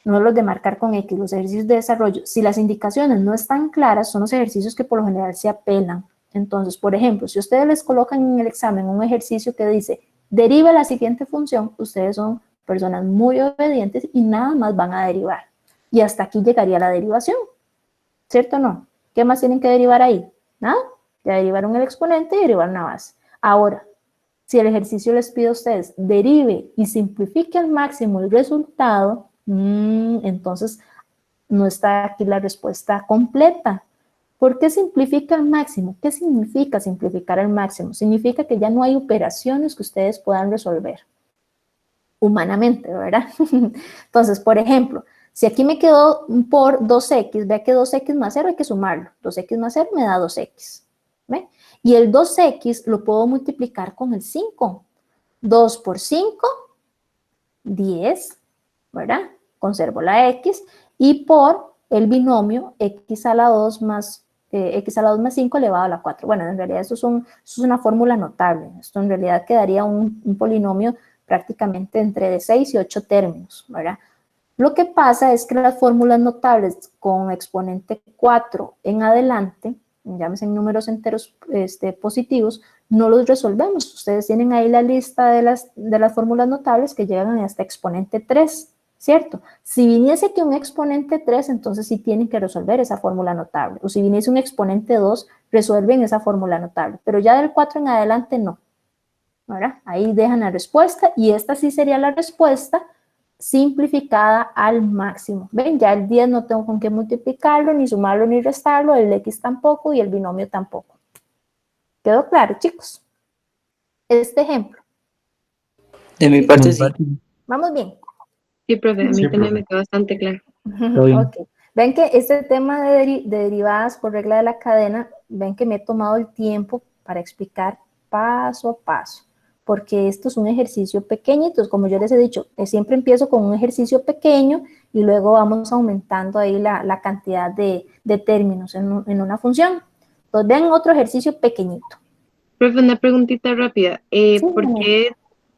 no los de marcar con X, los ejercicios de desarrollo, si las indicaciones no están claras, son los ejercicios que por lo general se apelan. Entonces, por ejemplo, si ustedes les colocan en el examen un ejercicio que dice, deriva la siguiente función, ustedes son personas muy obedientes y nada más van a derivar. Y hasta aquí llegaría la derivación, ¿cierto o no? ¿Qué más tienen que derivar ahí? Nada, ya derivaron el exponente y derivaron la base. Ahora, si el ejercicio les pide a ustedes, derive y simplifique al máximo el resultado, entonces no está aquí la respuesta completa. ¿Por qué simplifica al máximo? ¿Qué significa simplificar al máximo? Significa que ya no hay operaciones que ustedes puedan resolver humanamente, ¿verdad? Entonces, por ejemplo, si aquí me quedó por 2x, vea que 2x más 0 hay que sumarlo. 2x más 0 me da 2x. ¿Ve? Y el 2x lo puedo multiplicar con el 5. 2 por 5, 10, ¿verdad? Conservo la x. Y por el binomio x a la 2 más 5 elevado a la 4. Bueno, en realidad eso es una fórmula notable. Esto en realidad quedaría un polinomio prácticamente entre de 6 y 8 términos, ¿verdad? Lo que pasa es que las fórmulas notables con exponente 4 en adelante, llámese en números enteros positivos, no los resolvemos. Ustedes tienen ahí la lista de las fórmulas notables que llegan hasta exponente 3, ¿cierto? Si viniese aquí un exponente 3, entonces sí tienen que resolver esa fórmula notable. O si viniese un exponente 2, resuelven esa fórmula notable. Pero ya del 4 en adelante, no. ¿Verdad? Ahí dejan la respuesta y esta sí sería la respuesta simplificada al máximo. ¿Ven? Ya el 10 no tengo con qué multiplicarlo, ni sumarlo, ni restarlo, el X tampoco y el binomio tampoco. ¿Quedó claro, chicos? Este ejemplo. De mi parte, sí. ¿Vamos bien? Sí, profe, a mí también me quedó bastante claro. Ok. Ven que este tema de derivadas por regla de la cadena, ven que me he tomado el tiempo para explicar paso a paso, porque esto es un ejercicio pequeñito, como yo les he dicho, siempre empiezo con un ejercicio pequeño y luego vamos aumentando ahí la cantidad de términos en una función. Entonces, vean otro ejercicio pequeñito. Profe, una preguntita rápida. Sí,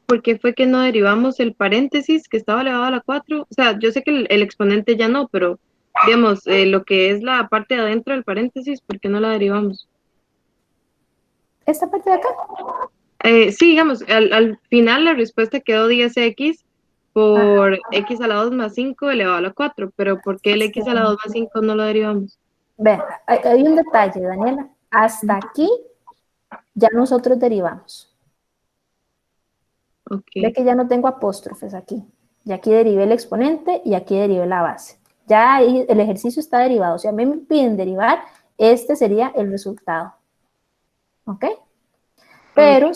¿Por qué fue que no derivamos el paréntesis que estaba elevado a la 4? O sea, yo sé que el exponente ya no, pero digamos, lo que es la parte de adentro del paréntesis, ¿por qué no la derivamos? esta parte de acá. Sí, digamos, al final la respuesta quedó 10x por x a la 2 más 5 elevado a la 4, pero ¿por qué el x a la 2 más 5 no lo derivamos? Vean, hay un detalle, Daniela. Hasta aquí ya nosotros derivamos. Okay. Ve que ya no tengo apóstrofes aquí. Y aquí derivé el exponente y aquí derivé la base. Ya ahí el ejercicio está derivado. Si a mí me piden derivar, este sería el resultado. ¿Ok? Pero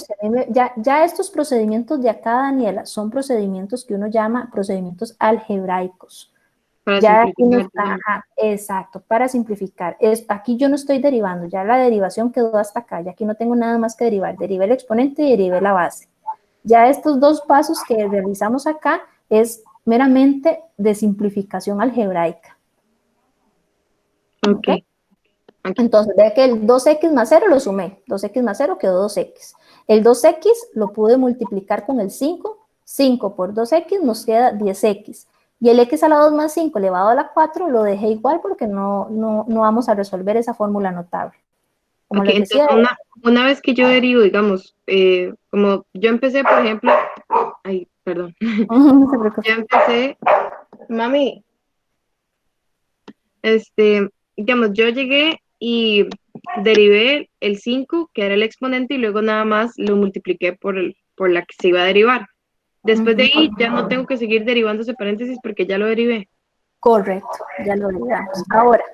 ya estos procedimientos de acá, Daniela, son procedimientos que uno llama procedimientos algebraicos. Para Ya aquí no simplificar. está, exacto, para simplificar. Aquí yo no estoy derivando, ya la derivación quedó hasta acá, ya aquí no tengo nada más que derivar. Derivé el exponente y derivé la base. Ya estos dos pasos que realizamos acá es meramente de simplificación algebraica. Ok. Entonces, vea que el 2x más 0 lo sumé. 2x más 0 quedó 2x. El 2x lo pude multiplicar con el 5. 5 por 2x nos queda 10x. Y el x a la 2 más 5 elevado a la 4 lo dejé igual porque no vamos a resolver esa fórmula notable. Como les decía. Entonces, una vez que yo derivo, digamos, como yo empecé, por ejemplo, ay, perdón. No se preocupe. Yo empecé, mami, digamos, yo llegué y derivé el 5, que era el exponente, y luego nada más lo multipliqué por la que se iba a derivar. Después de ahí ya no tengo que seguir derivando ese paréntesis porque ya lo derivé. Correcto, ya lo derivamos. Ahora,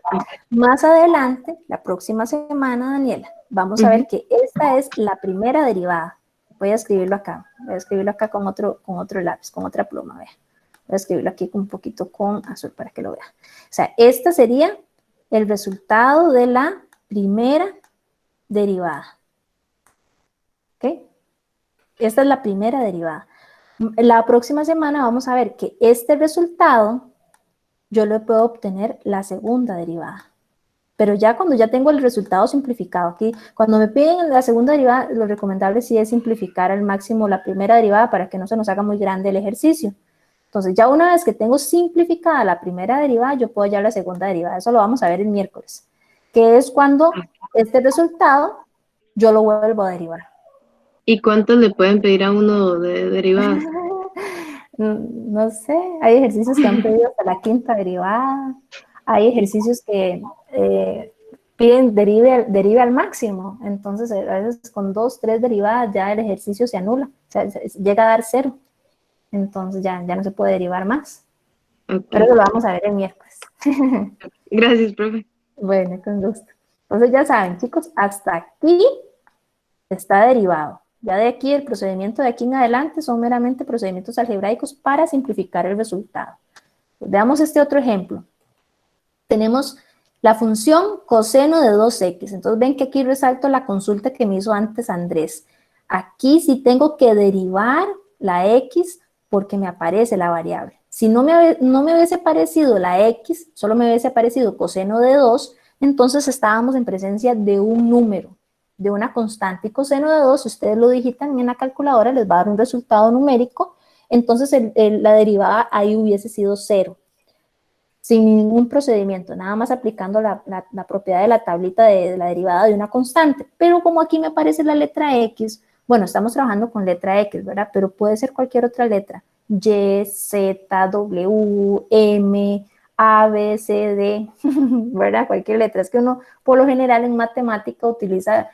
más adelante, la próxima semana, Daniela, vamos a ver que esta es la primera derivada. Voy a escribirlo acá con otro lápiz, con otra pluma, vea. Voy a escribirlo aquí un poquito con azul para que lo vean. O sea, esta sería el resultado de la primera derivada. ¿Ok? Esta es la primera derivada. La próxima semana vamos a ver que este resultado yo le puedo obtener la segunda derivada. Pero ya cuando ya tengo el resultado simplificado aquí, cuando me piden la segunda derivada, lo recomendable sí es simplificar al máximo la primera derivada para que no se nos haga muy grande el ejercicio. Entonces, ya una vez que tengo simplificada la primera derivada, yo puedo hallar la segunda derivada. Eso lo vamos a ver el miércoles, que es cuando este resultado yo lo vuelvo a derivar. ¿Y cuántos le pueden pedir a uno de derivadas? No sé, hay ejercicios que han pedido hasta la quinta derivada, hay ejercicios que piden derive al máximo, entonces a veces con 2, 3 derivadas ya el ejercicio se anula, o sea, llega a dar 0, entonces ya no se puede derivar más. Okay. Pero eso lo vamos a ver el miércoles. Gracias, profe. Bueno, con gusto. Entonces ya saben, chicos, hasta aquí está derivado. Ya de aquí, el procedimiento de aquí en adelante son meramente procedimientos algebraicos para simplificar el resultado. Veamos este otro ejemplo. Tenemos la función coseno de 2x. Entonces ven que aquí resalto la consulta que me hizo antes Andrés. Aquí sí tengo que derivar la x porque me aparece la variable. Si no me hubiese aparecido la x, solo me hubiese aparecido coseno de 2, entonces estábamos en presencia de un número, de una constante. Y coseno de 2, si ustedes lo digitan en la calculadora, les va a dar un resultado numérico. Entonces la derivada ahí hubiese sido 0. sin ningún procedimiento, nada más aplicando la propiedad de la tablita de la derivada de una constante. Pero como aquí me aparece la letra X, bueno, estamos trabajando con letra X, ¿verdad? Pero puede ser cualquier otra letra. Y, Z, W, M, A, B, C, D, ¿verdad? Cualquier letra. Es que uno, por lo general, en matemática utiliza,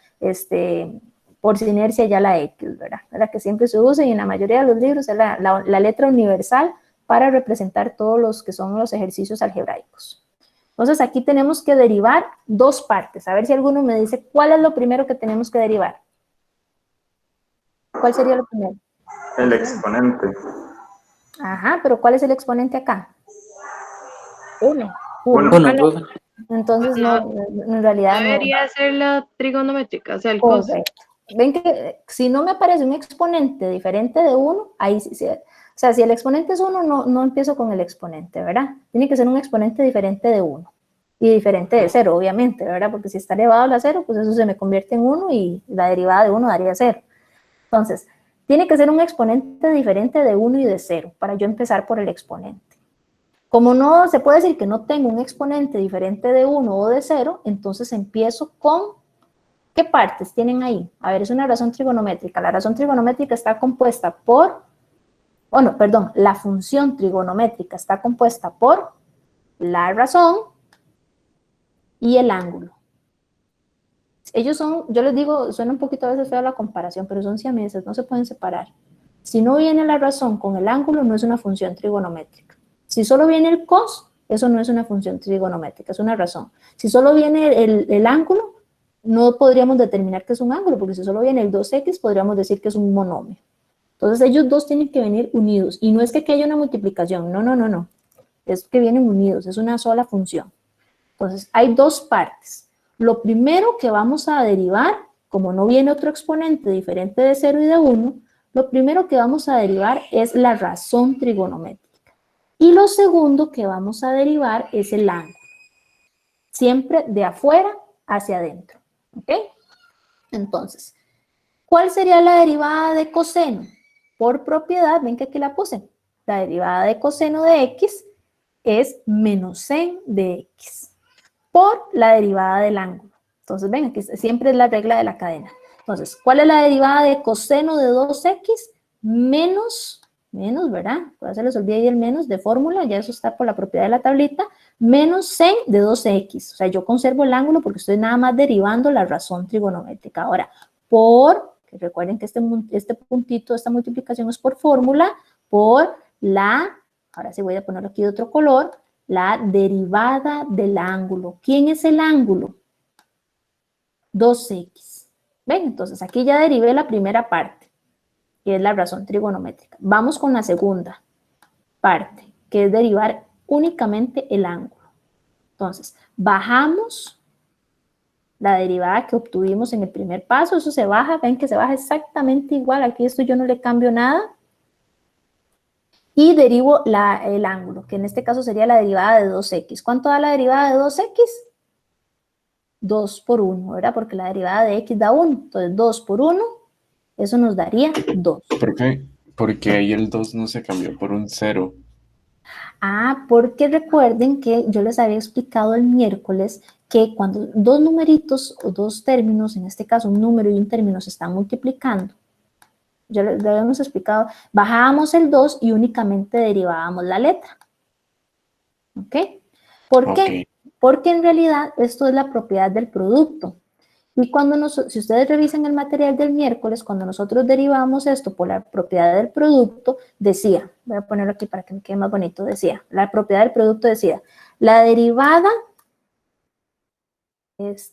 por inercia ya la X, ¿verdad? Que siempre se usa y en la mayoría de los libros es la letra universal para representar todos los que son los ejercicios algebraicos. Entonces, aquí tenemos que derivar dos partes. A ver si alguno me dice cuál es lo primero que tenemos que derivar. ¿Cuál sería lo primero? El exponente. Ajá, pero ¿cuál es el exponente acá? 1. Entonces, no, en realidad no. Debería ser la trigonométrica, o sea, el cos. Correcto. Ven que si no me aparece un exponente diferente de 1, ahí sí. O sea, si el exponente es 1, no empiezo con el exponente, ¿verdad? Tiene que ser un exponente diferente de 1. Y diferente de 0, obviamente, ¿verdad? Porque si está elevado a la 0, pues eso se me convierte en 1 y la derivada de 1 daría 0. Entonces, tiene que ser un exponente diferente de 1 y de 0 para yo empezar por el exponente. Como no se puede decir que no tengo un exponente diferente de 1 o de 0, entonces empiezo con, ¿qué partes tienen ahí? A ver, es una razón trigonométrica. La razón trigonométrica está compuesta por, la función trigonométrica está compuesta por la razón y el ángulo. Ellos son, yo les digo, suena un poquito a veces feo la comparación, pero son siameses, no se pueden separar. Si no viene la razón con el ángulo, no es una función trigonométrica. Si solo viene el cos, eso no es una función trigonométrica, es una razón. Si solo viene el ángulo, no podríamos determinar que es un ángulo, porque si solo viene el 2x, podríamos decir que es un monomio. Entonces, ellos dos tienen que venir unidos. Y no es que aquí haya una multiplicación, no. Es que vienen unidos, es una sola función. Entonces, hay dos partes. Lo primero que vamos a derivar, como no viene otro exponente diferente de 0 y de 1, lo primero que vamos a derivar es la razón trigonométrica. Y lo segundo que vamos a derivar es el ángulo. Siempre de afuera hacia adentro. ¿Ok? Entonces, ¿cuál sería la derivada de coseno? Por propiedad, ven que aquí la puse. La derivada de coseno de x es menos sen de x por la derivada del ángulo. Entonces, ven, aquí siempre es la regla de la cadena. Entonces, ¿cuál es la derivada de coseno de 2x? Menos, ¿verdad? Pues se les olvida ahí el menos de fórmula, ya eso está por la propiedad de la tablita, menos sen de 2x. O sea, yo conservo el ángulo porque estoy nada más derivando la razón trigonométrica. Ahora, que recuerden que este puntito, esta multiplicación es por fórmula, por ahora sí voy a ponerlo aquí de otro color, la derivada del ángulo. ¿Quién es el ángulo? 2x. ¿Ven? Entonces aquí ya derivé la primera parte, que es la razón trigonométrica. Vamos con la segunda parte, que es derivar únicamente el ángulo. Entonces, bajamos la derivada que obtuvimos en el primer paso, eso se baja, ven que se baja exactamente igual, aquí esto yo no le cambio nada. Y derivo el ángulo, que en este caso sería la derivada de 2x. ¿Cuánto da la derivada de 2x? 2 por 1, ¿verdad? Porque la derivada de x da 1. Entonces, 2 por 1, eso nos daría 2. ¿Por qué? Porque ahí el 2 no se cambió por un 0. Ah, porque recuerden que yo les había explicado el miércoles que cuando dos numeritos o dos términos, en este caso un número y un término, se están multiplicando, ya les habíamos explicado, bajábamos el 2 y únicamente derivábamos la letra. ¿Ok? ¿Por qué? Porque en realidad esto es la propiedad del producto. Y si ustedes revisan el material del miércoles, cuando nosotros derivamos esto por la propiedad del producto, decía, voy a ponerlo aquí para que me quede más bonito, decía, la propiedad del producto decía, la derivada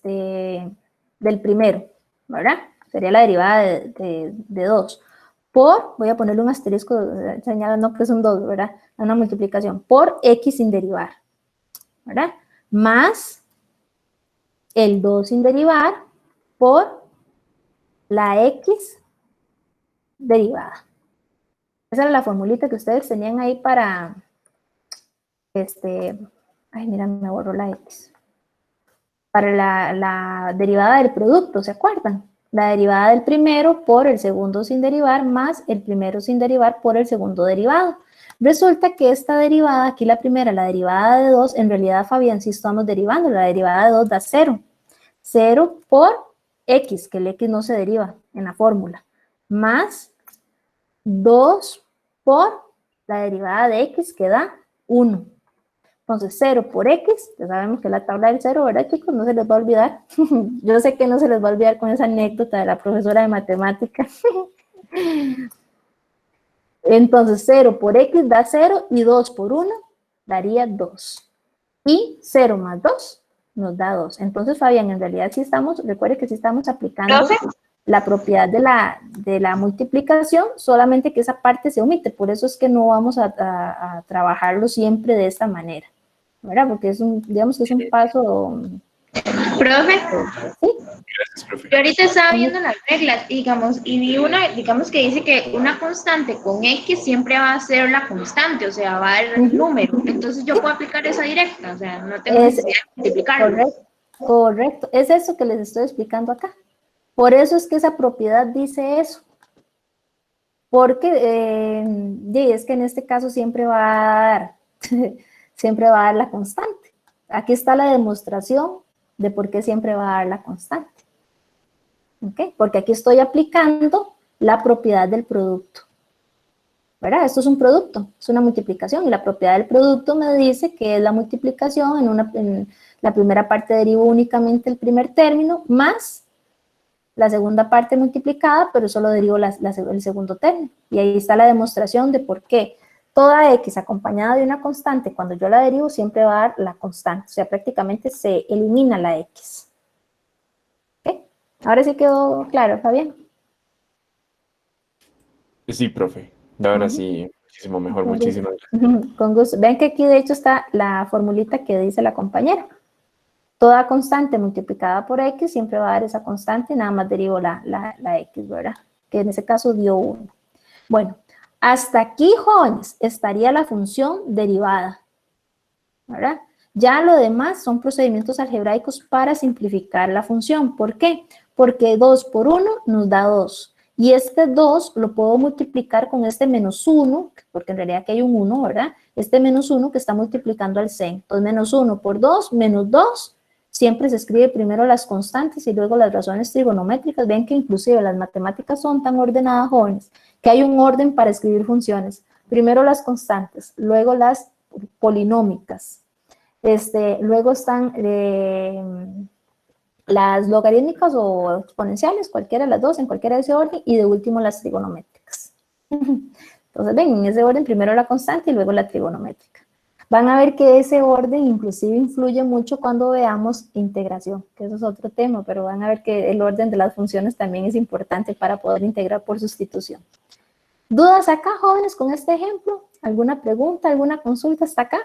del primero, ¿verdad? Sería la derivada de 2. Voy a ponerle un asterisco señalando que es un 2, ¿verdad? Una multiplicación, por x sin derivar, ¿verdad? Más el 2 sin derivar por la x derivada. Esa era la formulita que ustedes tenían ahí para, ay, mira, me borró la x. Para la derivada del producto, ¿se acuerdan? La derivada del primero por el segundo sin derivar más el primero sin derivar por el segundo derivado. Resulta que esta derivada, aquí la primera, la derivada de 2, en realidad, Fabián, si estamos derivando, la derivada de 2 da 0. 0 por x, que el x no se deriva en la fórmula, más 2 por la derivada de x, que da 1. Entonces, 0 por x, ya sabemos que la tabla del 0, ¿verdad, chicos? No se les va a olvidar. Yo sé que no se les va a olvidar con esa anécdota de la profesora de matemáticas. Entonces, 0 por x da 0 y 2 por 1 daría 2. Y 0 más 2 nos da 2. Entonces, Fabián, en realidad sí estamos, recuerde que sí estamos aplicando la propiedad de la multiplicación, solamente que esa parte se omite. Por eso es que no vamos a trabajarlo siempre de esta manera, ¿verdad? Porque es un, digamos que es un paso... Profe, ¿sí? Gracias, profe. yo ahorita estaba viendo las reglas, digamos, y vi una, digamos que dice que una constante con X siempre va a ser la constante, o sea, va a dar número. Entonces yo puedo aplicar esa directa, o sea, no tengo necesidad de multiplicarlo. Correcto, correcto. Es eso que les estoy explicando acá. Por eso es que esa propiedad dice eso. Porque es que en este caso siempre va a dar, siempre va a dar la constante. Aquí está la demostración de por qué siempre va a dar la constante. ¿Okay? Porque aquí estoy aplicando la propiedad del producto. ¿Verdad? Esto es un producto, es una multiplicación, y la propiedad del producto me dice que es la multiplicación, en la primera parte derivo únicamente el primer término, más la segunda parte multiplicada, pero solo derivo el segundo término. Y ahí está la demostración de por qué toda x acompañada de una constante, cuando yo la derivo, siempre va a dar la constante. O sea, prácticamente se elimina la x. ¿Okay? Ahora sí quedó claro, Fabián. Sí, profe. Ahora sí, muchísimo mejor, muchísimas gracias. Con gusto. Ven que aquí de hecho está la formulita que dice la compañera. Toda constante multiplicada por x siempre va a dar esa constante, nada más derivo la x, ¿verdad? Que en ese caso dio 1. Bueno, hasta aquí, jóvenes, estaría la función derivada, ¿verdad? Ya lo demás son procedimientos algebraicos para simplificar la función. ¿Por qué? Porque 2 por 1 nos da 2. Y este 2 lo puedo multiplicar con este menos 1, porque en realidad aquí hay un 1, ¿verdad? Este menos 1 que está multiplicando al seno. Entonces, menos 1 por 2, menos 2. Siempre se escribe primero las constantes y luego las razones trigonométricas. Ven que inclusive las matemáticas son tan ordenadas, jóvenes, que hay un orden para escribir funciones. Primero las constantes, luego las polinómicas. Luego están las logarítmicas o exponenciales, cualquiera de las dos, en cualquiera de ese orden, y de último las trigonométricas. Entonces, ven, en ese orden primero la constante y luego la trigonométrica. Van a ver que ese orden inclusive influye mucho cuando veamos integración, que eso es otro tema, pero van a ver que el orden de las funciones también es importante para poder integrar por sustitución. ¿Dudas acá, jóvenes, con este ejemplo? ¿Alguna pregunta, alguna consulta hasta acá?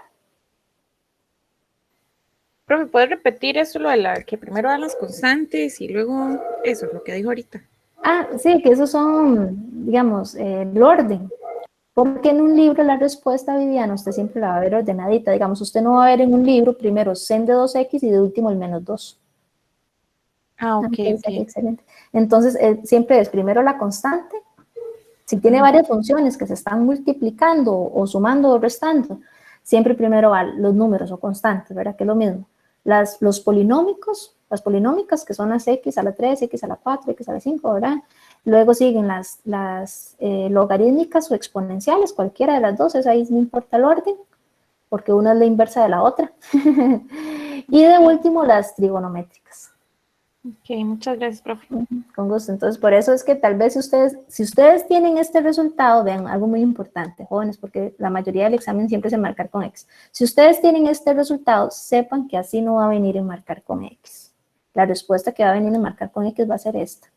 Profe, ¿puedes repetir eso, lo de la que primero dan las constantes y luego eso, lo que dijo ahorita? Ah, sí, que esos son, digamos, el orden. Porque en un libro la respuesta, Viviana, usted siempre la va a ver ordenadita. Digamos, usted no va a ver en un libro primero sen de 2x y de último el menos 2. Ah, ok. Excelente. Entonces, siempre es primero la constante. Si tiene varias funciones que se están multiplicando o sumando o restando, siempre primero van los números o constantes, ¿verdad? Que es lo mismo. Los polinómicos, las polinómicas, que son las x a la 3, x a la 4, x a la 5, ¿verdad? Luego siguen las logarítmicas o exponenciales, cualquiera de las dos, ahí no importa el orden, porque una es la inversa de la otra. Y de último, las trigonométricas. Ok, muchas gracias, profe. Con gusto. Entonces, por eso es que tal vez si ustedes tienen este resultado, vean, algo muy importante, jóvenes, porque la mayoría del examen siempre se marca con X. Si ustedes tienen este resultado, sepan que así no va a venir en marcar con X. La respuesta que va a venir en marcar con X va a ser esta.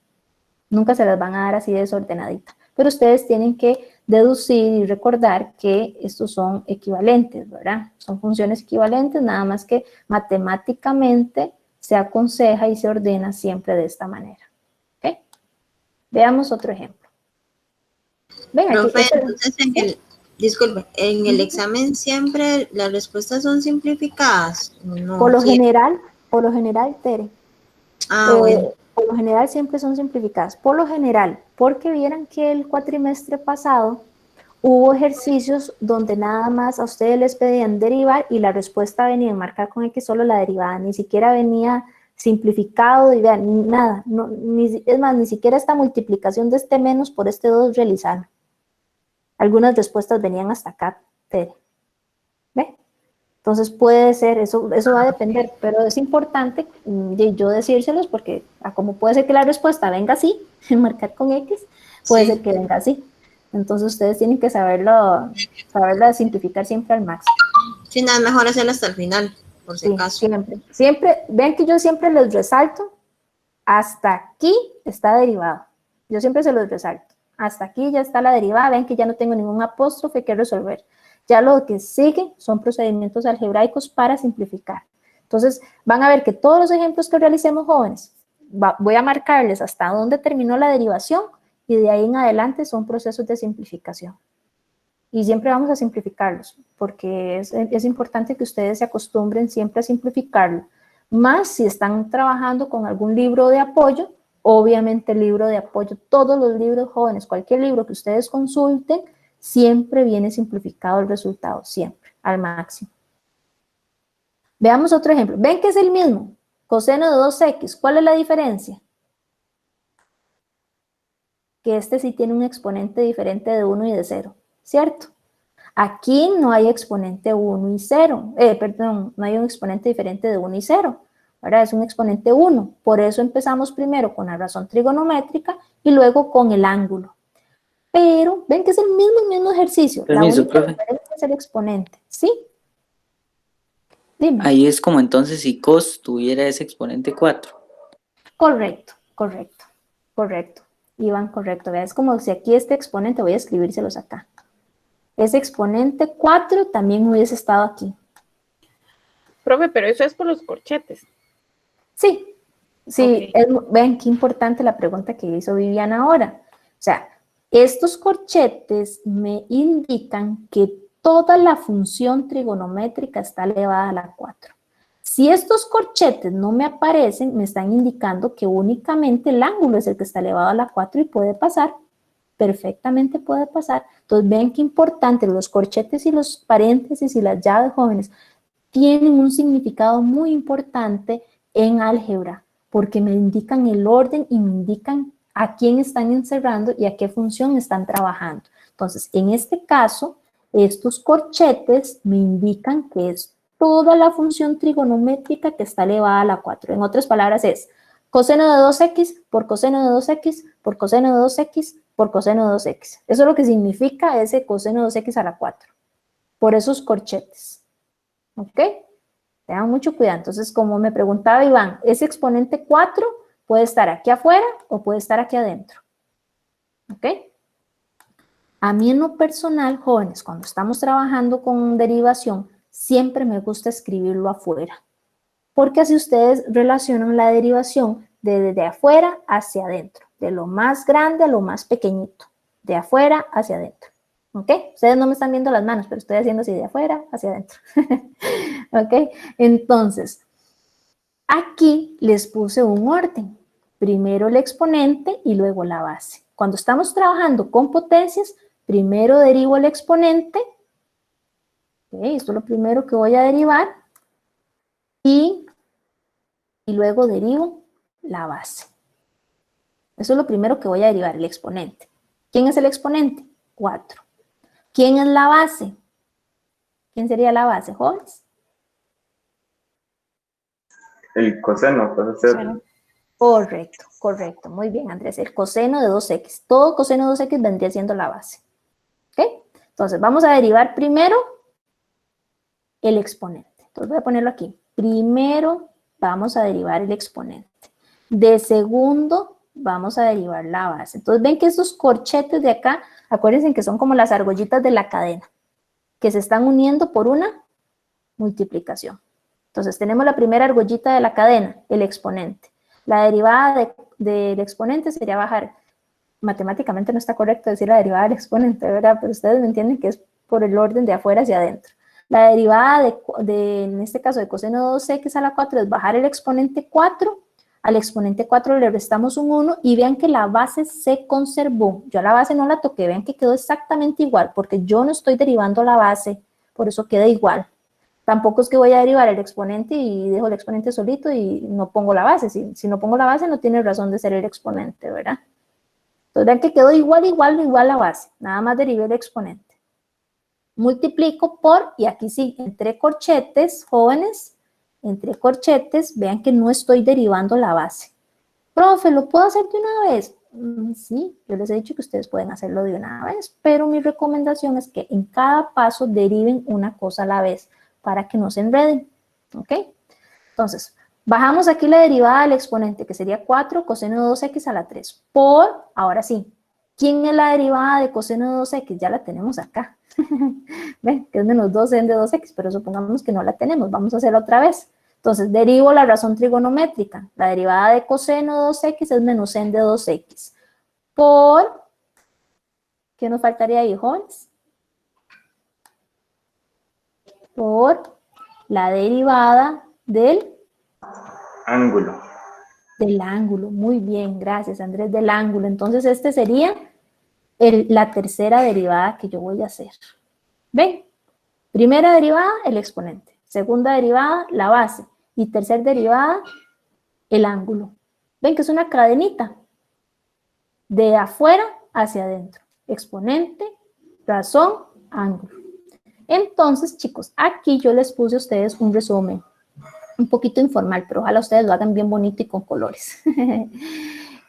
Nunca se las van a dar así desordenadita. Pero ustedes tienen que deducir y recordar que estos son equivalentes, ¿verdad? Son funciones equivalentes, nada más que matemáticamente se aconseja y se ordena siempre de esta manera. ¿Okay? Veamos otro ejemplo. Ven, Profe, aquí, entonces disculpe, en el examen siempre las respuestas son simplificadas. No, por lo general, Tere. Bueno. Por lo general siempre son simplificadas. Por lo general, porque vieran que el cuatrimestre pasado hubo ejercicios donde nada más a ustedes les pedían derivar y la respuesta venía en marcar con X solo la derivada, ni siquiera venía simplificado, ni nada, no, es más, ni siquiera esta multiplicación de este menos por este 2 realizar. Algunas respuestas venían hasta acá, Tere. ¿Ve? Entonces puede ser, eso va a depender, pero es importante yo decírselos porque como puede ser que la respuesta venga así, marcar con X, puede ser que venga así. Entonces ustedes tienen que saberla simplificar siempre al máximo. Sí, nada, es mejor hacerlo hasta el final, por si acaso. Siempre, vean que yo siempre les resalto, hasta aquí está derivado. Yo siempre se los resalto. Hasta aquí ya está la derivada, ven que ya no tengo ningún apóstrofe que resolver. Ya lo que sigue son procedimientos algebraicos para simplificar. Entonces, van a ver que todos los ejemplos que realicemos, jóvenes, voy a marcarles hasta dónde terminó la derivación y de ahí en adelante son procesos de simplificación. Y siempre vamos a simplificarlos, porque es importante que ustedes se acostumbren siempre a simplificarlo. Más si están trabajando con algún libro de apoyo, obviamente el libro de apoyo, todos los libros jóvenes, cualquier libro que ustedes consulten, siempre viene simplificado el resultado, siempre, al máximo. Veamos otro ejemplo. ¿Ven que es el mismo? Coseno de 2x. ¿Cuál es la diferencia? Que este sí tiene un exponente diferente de 1 y de 0, ¿cierto? Aquí no hay exponente 1 y 0. Perdón, no hay un exponente diferente de 1 y 0. Ahora es un exponente 1. Por eso empezamos primero con la razón trigonométrica y luego con el ángulo. Pero ven que es el mismo ejercicio. Permiso, la única profe. diferencia es el exponente, ¿sí? Dime. Ahí es como entonces si cos tuviera ese exponente 4. Correcto. Iván, correcto. Vea, es como si aquí este exponente, voy a escribírselos acá. Ese exponente 4 también hubiese estado aquí. Profe, pero eso es por los corchetes. Sí. Okay. Ven qué importante la pregunta que hizo Viviana ahora. O sea, estos corchetes me indican que toda la función trigonométrica está elevada a la 4. Si estos corchetes no me aparecen, me están indicando que únicamente el ángulo es el que está elevado a la 4 y puede pasar, perfectamente puede pasar. Entonces ven qué importante, los corchetes y los paréntesis y las llaves, jóvenes, tienen un significado muy importante en álgebra, porque me indican el orden y me indican a quién están encerrando y a qué función están trabajando. Entonces, en este caso, estos corchetes me indican que es toda la función trigonométrica que está elevada a la 4. En otras palabras es coseno de 2x por coseno de 2x por coseno de 2x por coseno de 2x. Eso es lo que significa ese coseno de 2x a la 4. Por esos corchetes. ¿Ok? Tengan mucho cuidado. Entonces, como me preguntaba Iván, ese exponente 4 puede estar aquí afuera o puede estar aquí adentro. ¿Ok? A mí en lo personal, jóvenes, cuando estamos trabajando con derivación, siempre me gusta escribirlo afuera. Porque así ustedes relacionan la derivación desde afuera hacia adentro. De lo más grande a lo más pequeñito. De afuera hacia adentro. ¿Ok? Ustedes no me están viendo las manos, pero estoy haciendo así de afuera hacia adentro. ¿Ok? Entonces, aquí les puse un orden. Primero el exponente y luego la base. Cuando estamos trabajando con potencias, primero derivo el exponente. Okay, esto es lo primero que voy a derivar. Y luego derivo la base. Eso es lo primero que voy a derivar, el exponente. ¿Quién es el exponente? 4. ¿Quién es la base? ¿Quién sería la base, jóvenes? El coseno, puede ser. Correcto. Muy bien, Andrés. El coseno de 2x. Todo coseno de 2x vendría siendo la base. ¿Ok? Entonces, vamos a derivar primero el exponente. Entonces, voy a ponerlo aquí. Primero vamos a derivar el exponente. De segundo, vamos a derivar la base. Entonces, ven que estos corchetes de acá, acuérdense que son como las argollitas de la cadena, que se están uniendo por una multiplicación. Entonces, tenemos la primera argollita de la cadena, el exponente. La derivada del exponente sería bajar. Matemáticamente no está correcto decir la derivada del exponente, ¿verdad? Pero ustedes me entienden que es por el orden de afuera hacia adentro. La derivada en este caso, de coseno de 2x a la 4 es bajar el exponente 4 al exponente 4 le restamos un 1 y vean que la base se conservó. Yo a la base no la toqué, vean que quedó exactamente igual porque yo no estoy derivando la base, por eso queda igual. Tampoco es que voy a derivar el exponente y dejo el exponente solito y no pongo la base. Si no pongo la base no tiene razón de ser el exponente, ¿verdad? Entonces vean que quedó igual la base, nada más derivé el exponente. Multiplico por, y aquí sí, entre corchetes, jóvenes, entre corchetes, vean que no estoy derivando la base. Profe, ¿lo puedo hacer de una vez? Sí, yo les he dicho que ustedes pueden hacerlo de una vez, pero mi recomendación es que en cada paso deriven una cosa a la vez para que no se enreden, ¿ok? Entonces, bajamos aquí la derivada del exponente, que sería 4 coseno de 2x a la 3, por, ahora sí, ¿quién es la derivada de coseno de 2x? Ya la tenemos acá. Ven, que es menos 2n de 2x, pero supongamos que no la tenemos, vamos a hacerla otra vez. Entonces, derivo la razón trigonométrica. La derivada de coseno de 2x es menos n de 2x. Por, ¿qué nos faltaría ahí, jóvenes? Por la derivada del ángulo. Del ángulo. Muy bien, gracias, Andrés, del ángulo. Entonces, este sería la tercera derivada que yo voy a hacer. ¿Ven? Primera derivada, el exponente. Segunda derivada, la base. Y tercera derivada, el ángulo. ¿Ven que es una cadenita? De afuera hacia adentro. Exponente, razón, ángulo. Entonces, chicos, aquí yo les puse a ustedes un resumen. Un poquito informal, pero ojalá ustedes lo hagan bien bonito y con colores.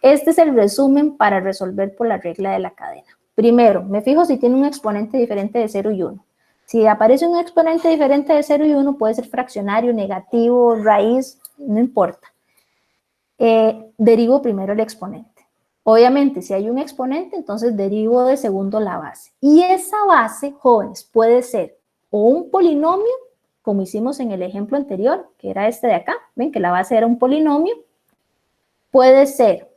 Este es el resumen para resolver por la regla de la cadena. Primero, me fijo si tiene un exponente diferente de 0 y 1. Si aparece un exponente diferente de 0 y 1, puede ser fraccionario, negativo, raíz, no importa. Derivo primero el exponente. Obviamente, si hay un exponente, entonces derivo de segundo la base. Y esa base, jóvenes, puede ser o un polinomio, como hicimos en el ejemplo anterior, que era este de acá, ven que la base era un polinomio, puede ser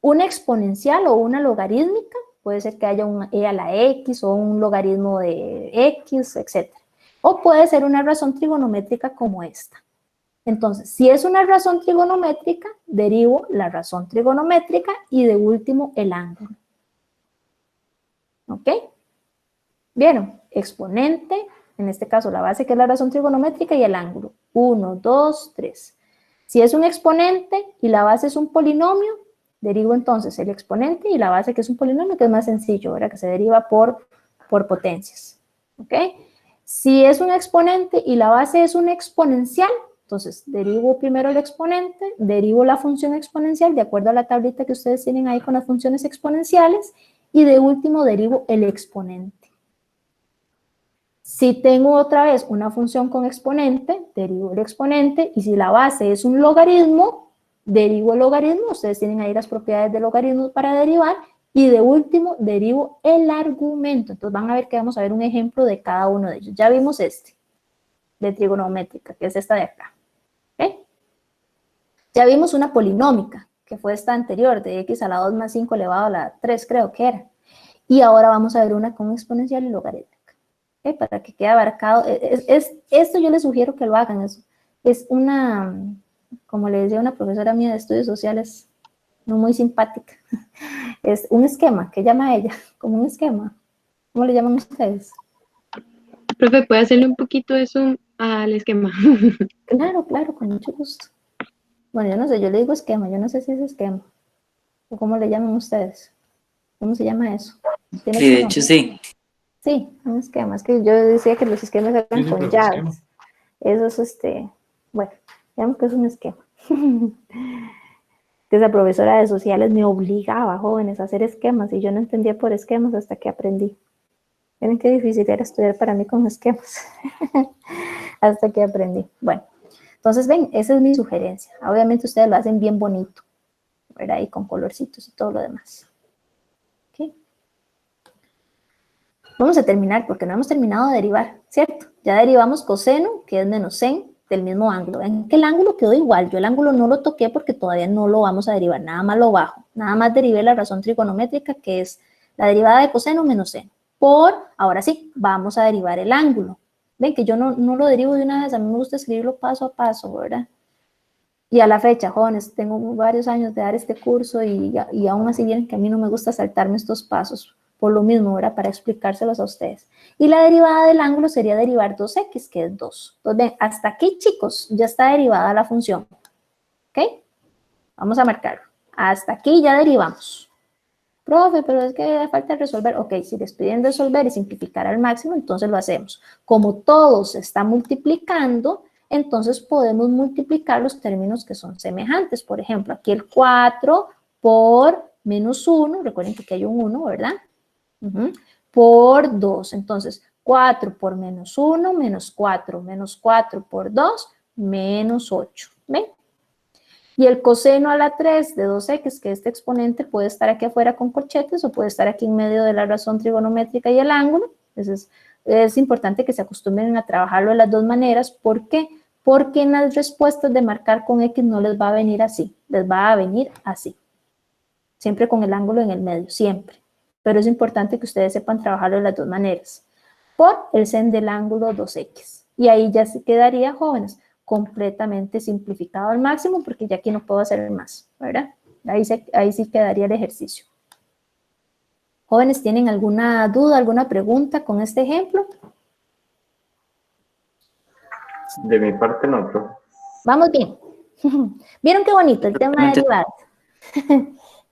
una exponencial o una logarítmica, puede ser que haya un e a la x o un logaritmo de x, etc. O puede ser una razón trigonométrica como esta. Entonces, si es una razón trigonométrica, derivo la razón trigonométrica y de último el ángulo. ¿Ok? ¿Vieron? Exponente, en este caso la base que es la razón trigonométrica y el ángulo. 1, 2, 3. Si es un exponente y la base es un polinomio, derivo entonces el exponente y la base que es un polinomio, que es más sencillo, ¿verdad? Que se deriva por potencias. ¿Ok? Si es un exponente y la base es un exponencial, entonces derivo primero el exponente, derivo la función exponencial de acuerdo a la tablita que ustedes tienen ahí con las funciones exponenciales y de último derivo el exponente. Si tengo otra vez una función con exponente, derivo el exponente, y si la base es un logaritmo, derivo el logaritmo, ustedes tienen ahí las propiedades de logaritmos para derivar, y de último derivo el argumento. Entonces van a ver que vamos a ver un ejemplo de cada uno de ellos. Ya vimos este, de trigonométrica, que es esta de acá. ¿Okay? Ya vimos una polinómica, que fue esta anterior, de x a la 2 más 5 elevado a la 3, creo que era. Y ahora vamos a ver una con exponencial y logaritmo. ¿Okay? Para que quede abarcado, esto yo les sugiero que lo hagan, es una, como le decía una profesora mía de estudios sociales, no muy simpática, es un esquema, ¿qué llama ella? Como un esquema, ¿cómo le llaman ustedes? Profe, ¿puede hacerle un poquito eso al esquema? Claro, claro, con mucho gusto. Bueno, yo no sé, yo le digo esquema, yo no sé si es esquema, o cómo le llaman ustedes, ¿cómo se llama eso? Sí, de hecho sí. Sí, un esquema. Es que yo decía que los esquemas eran con llaves. Eso es bueno, digamos que es un esquema. Que esa profesora de sociales me obligaba, jóvenes, a hacer esquemas y yo no entendía por esquemas hasta que aprendí. Miren qué difícil era estudiar para mí con esquemas. Hasta que aprendí. Bueno, entonces ven, esa es mi sugerencia. Obviamente ustedes lo hacen bien bonito, ¿verdad? Y con colorcitos y todo lo demás. ¿Ok? Vamos a terminar porque no hemos terminado de derivar, ¿cierto? Ya derivamos coseno, que es menos n, del mismo ángulo. Ven que el ángulo quedó igual. Yo el ángulo no lo toqué porque todavía no lo vamos a derivar. Nada más lo bajo. Nada más derivé la razón trigonométrica, que es la derivada de coseno menos n. Ahora sí, vamos a derivar el ángulo. Ven que yo no lo derivo de una vez. A mí me gusta escribirlo paso a paso, ¿verdad? Y a la fecha, jóvenes, tengo varios años de dar este curso y aún así bien que a mí no me gusta saltarme estos pasos, por lo mismo, ¿verdad? Para explicárselos a ustedes. Y la derivada del ángulo sería derivar 2x, que es 2. Entonces, ven, hasta aquí, chicos, ya está derivada la función. ¿Ok? Vamos a marcarlo. Hasta aquí ya derivamos. Profe, pero es que falta resolver. Ok, si les piden resolver y simplificar al máximo, entonces lo hacemos. Como todo se está multiplicando, entonces podemos multiplicar los términos que son semejantes. Por ejemplo, aquí el 4 por menos 1, recuerden que aquí hay un 1, ¿verdad? Por 2. Entonces, 4 por menos 1, menos 4 por 2, menos 8. ¿Ven? Y el coseno a la 3 de 2x, que este exponente puede estar aquí afuera con corchetes o puede estar aquí en medio de la razón trigonométrica y el ángulo. Entonces, es importante que se acostumbren a trabajarlo de las dos maneras. ¿Por qué? Porque en las respuestas de marcar con x no les va a venir así, les va a venir así. Siempre con el ángulo en el medio, siempre. Pero es importante que ustedes sepan trabajarlo de las dos maneras. Por el sen del ángulo 2x. Y ahí ya se quedaría, jóvenes, completamente simplificado al máximo, porque ya aquí no puedo hacer más, ¿verdad? Ahí sí quedaría el ejercicio. Jóvenes, ¿tienen alguna duda, alguna pregunta con este ejemplo? De mi parte no, profe. Vamos bien. ¿Vieron qué bonito el tema de derivadas?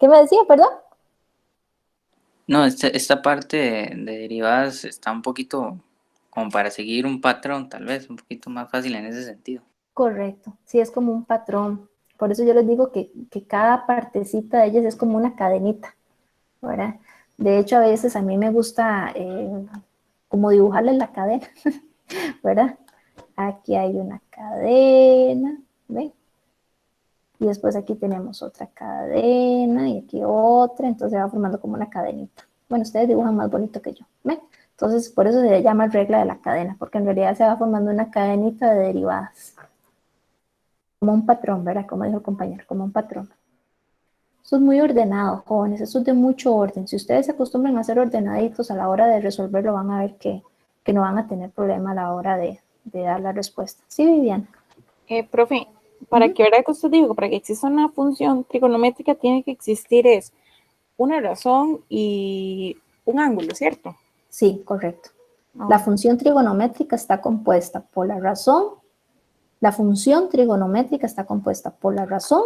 ¿Qué me decía, perdón? No, esta parte de derivadas está un poquito como para seguir un patrón, tal vez, un poquito más fácil en ese sentido. Correcto, sí es como un patrón. Por eso yo les digo que cada partecita de ellas es como una cadenita, ¿verdad? De hecho, a veces a mí me gusta como dibujarles la cadena, ¿verdad? Aquí hay una cadena, ¿ven? Y después aquí tenemos otra cadena y aquí otra, entonces va formando como una cadenita. Bueno, ustedes dibujan más bonito que yo, ¿ven? Entonces, por eso se le llama regla de la cadena, porque en realidad se va formando una cadenita de derivadas. Como un patrón, ¿verdad? Como dijo el compañero, como un patrón. Eso es muy ordenado, jóvenes, eso es de mucho orden. Si ustedes se acostumbran a ser ordenaditos a la hora de resolverlo, van a ver que no van a tener problema a la hora de dar la respuesta. Sí, Viviana. Profe, para que verdad que usted dijo, para que exista una función trigonométrica tiene que existir una razón y un ángulo, ¿cierto? Sí, correcto. La función trigonométrica está compuesta por la razón. La función trigonométrica está compuesta por la razón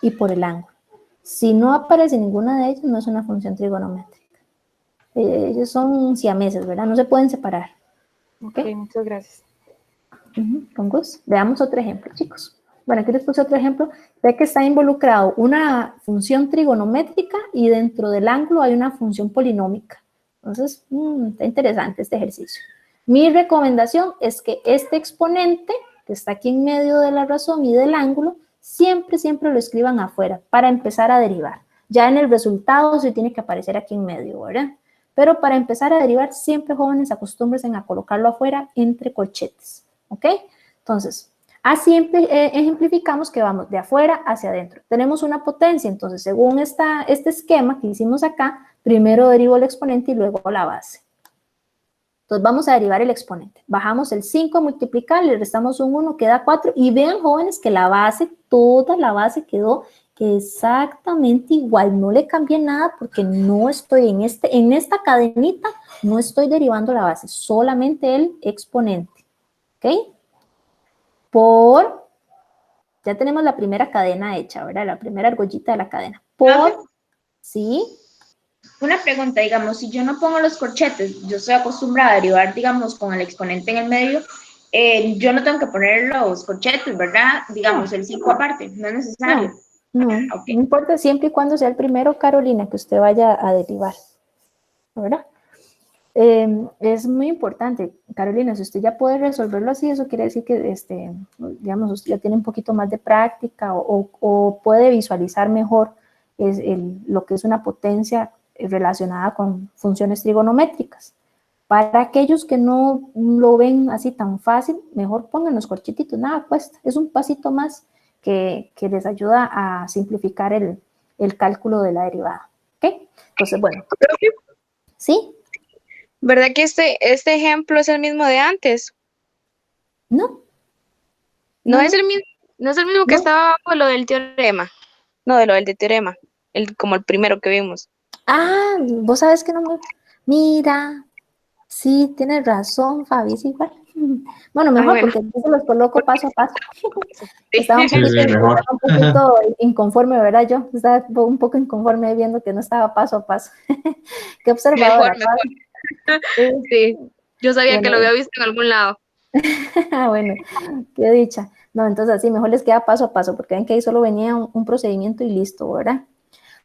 y por el ángulo. Si no aparece ninguna de ellas, no es una función trigonométrica. Ellos son siameses, ¿verdad? No se pueden separar. Ok, muchas gracias. Con gusto. Veamos otro ejemplo, chicos. Bueno, aquí les puse otro ejemplo. Ve que está involucrado una función trigonométrica y dentro del ángulo hay una función polinómica. Entonces, está interesante este ejercicio. Mi recomendación es que este exponente, que está aquí en medio de la razón y del ángulo, siempre lo escriban afuera para empezar a derivar. Ya en el resultado se tiene que aparecer aquí en medio, ¿verdad? Pero para empezar a derivar, siempre, jóvenes, acostúmbrense a colocarlo afuera entre corchetes. ¿Ok? Entonces, así ejemplificamos que vamos de afuera hacia adentro. Tenemos una potencia, entonces, según este esquema que hicimos acá, primero derivo el exponente y luego la base. Entonces, vamos a derivar el exponente. Bajamos el 5 a multiplicar, le restamos un 1, queda 4. Y vean, jóvenes, que la base, toda la base quedó exactamente igual. No le cambié nada porque no estoy en esta cadenita, no estoy derivando la base, solamente el exponente. ¿Ok? Ya tenemos la primera cadena hecha, ¿verdad? La primera argollita de la cadena. ¿Sí? Una pregunta, digamos, si yo no pongo los corchetes, yo estoy acostumbrada a derivar, digamos, con el exponente en el medio, yo no tengo que poner los corchetes, ¿verdad? Digamos, el 5 aparte, no es necesario. No importa siempre y cuando sea el primero, Carolina, que usted vaya a derivar, ¿verdad? Es muy importante, Carolina, si usted ya puede resolverlo así, eso quiere decir que, digamos, usted ya tiene un poquito más de práctica o puede visualizar mejor lo que es una potencia relacionada con funciones trigonométricas. Para aquellos que no lo ven así tan fácil, mejor pongan los corchetitos, nada cuesta, es un pasito más que les ayuda a simplificar el cálculo de la derivada. ¿Ok? Entonces, bueno. ¿Sí? ¿Verdad que este ejemplo es el mismo de antes? No. ¿No es el mismo? No es el mismo que ¿No? estaba abajo de lo del teorema. No, de lo del teorema. Como el primero que vimos. Ah, vos sabes que no me... Mira, sí, tienes razón, Fabi, es igual. Bueno, Ah, mejor bueno. porque yo se los coloco paso a paso. Estaba un Sí, poquito, sí, mejor. estaba un poquito inconforme, ¿verdad? Yo estaba un poco inconforme viendo que no estaba paso a paso. Qué observadora, Mejor. Fabi. Sí, Sí. Yo sabía que lo bueno, había visto en algún lado. bueno, qué dicha. No, entonces así mejor les queda paso a paso, porque ven que ahí solo venía un procedimiento y listo, ¿verdad?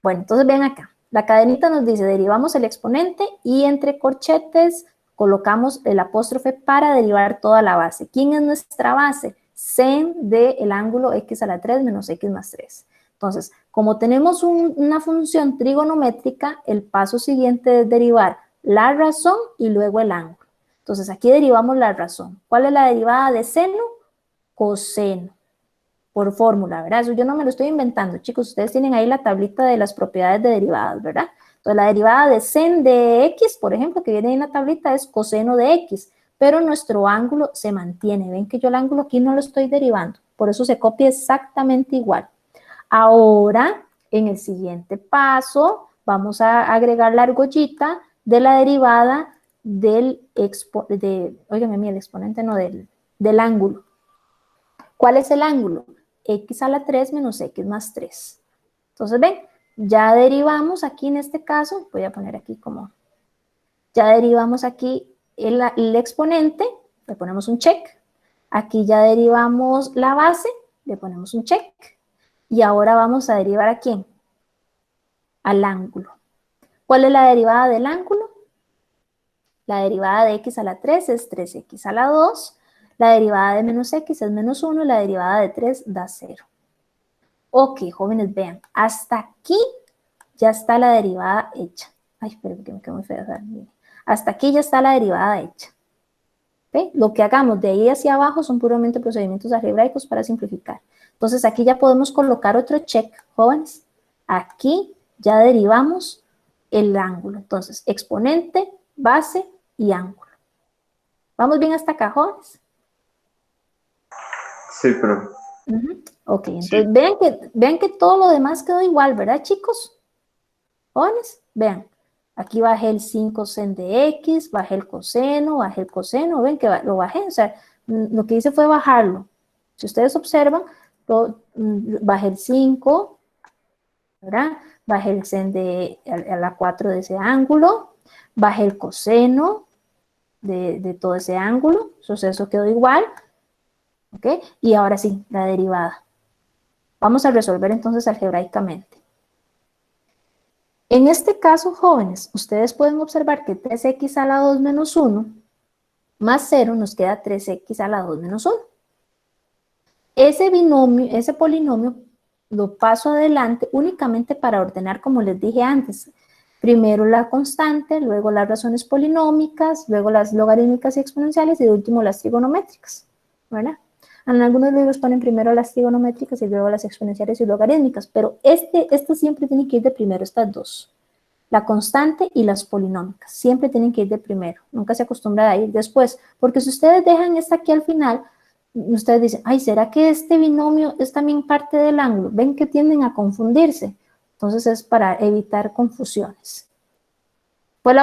Bueno, entonces ven acá. La cadenita nos dice, derivamos el exponente y entre corchetes colocamos el apóstrofe para derivar toda la base. ¿Quién es nuestra base? Sen del ángulo x a la 3 menos x más 3. Entonces, como tenemos una función trigonométrica, el paso siguiente es derivar la razón y luego el ángulo. Entonces, aquí derivamos la razón. ¿Cuál es la derivada de seno? Coseno. Por fórmula, ¿verdad? Eso yo no me lo estoy inventando, chicos. Ustedes tienen ahí la tablita de las propiedades de derivadas, ¿verdad? Entonces, la derivada de sen de x, por ejemplo, que viene en la tablita, es coseno de x, pero nuestro ángulo se mantiene. Ven que yo el ángulo aquí no lo estoy derivando, por eso se copia exactamente igual. Ahora, en el siguiente paso, vamos a agregar la argollita de la derivada del exponente no, del ángulo. ¿Cuál es el ángulo? X a la 3 menos X más 3. Entonces, ven, ya derivamos aquí en este caso, voy a poner aquí como, ya derivamos aquí el exponente, le ponemos un check. Aquí ya derivamos la base, le ponemos un check. Y ahora vamos a derivar ¿a quién? Al ángulo. ¿Cuál es la derivada del ángulo? La derivada de x a la 3 es 3x a la 2. La derivada de menos x es menos 1. La derivada de 3 da 0. Ok, jóvenes, vean. Hasta aquí ya está la derivada hecha. Ay, pero que me quedo muy fea. Hasta aquí ya está la derivada hecha. ¿Ve? Lo que hagamos de ahí hacia abajo son puramente procedimientos algebraicos para simplificar. Entonces aquí ya podemos colocar otro check, jóvenes. Aquí ya derivamos el ángulo. Entonces, exponente, base y ángulo. ¿Vamos bien hasta acá, jóvenes? Sí, pero... Ok, entonces vean que todo lo demás quedó igual, ¿verdad, chicos? Jóvenes, vean. Aquí bajé el 5 sen de x, bajé el coseno, ven que lo bajé, o sea, lo que hice fue bajarlo. Si ustedes observan, bajé el 5, ¿verdad? Bajé el sen a la 4 de ese ángulo, bajé el coseno de todo ese ángulo, entonces eso quedó igual, ¿ok? Y ahora sí, la derivada. Vamos a resolver entonces algebraicamente. En este caso, jóvenes, ustedes pueden observar que 3x a la 2 menos 1 más 0 nos queda 3x a la 2 menos 1. Ese binomio, ese polinomio, lo paso adelante únicamente para ordenar, como les dije antes. Primero la constante, luego las razones polinómicas, luego las logarítmicas y exponenciales y de último las trigonométricas, ¿verdad? En algunos libros ponen primero las trigonométricas y luego las exponenciales y logarítmicas, pero este siempre tiene que ir de primero, estas dos. La constante y las polinómicas, siempre tienen que ir de primero, nunca se acostumbra a ir después, porque si ustedes dejan esta aquí al final, ustedes dicen, ay, ¿será que este binomio es también parte del ángulo? Ven que tienden a confundirse, entonces es para evitar confusiones. Fue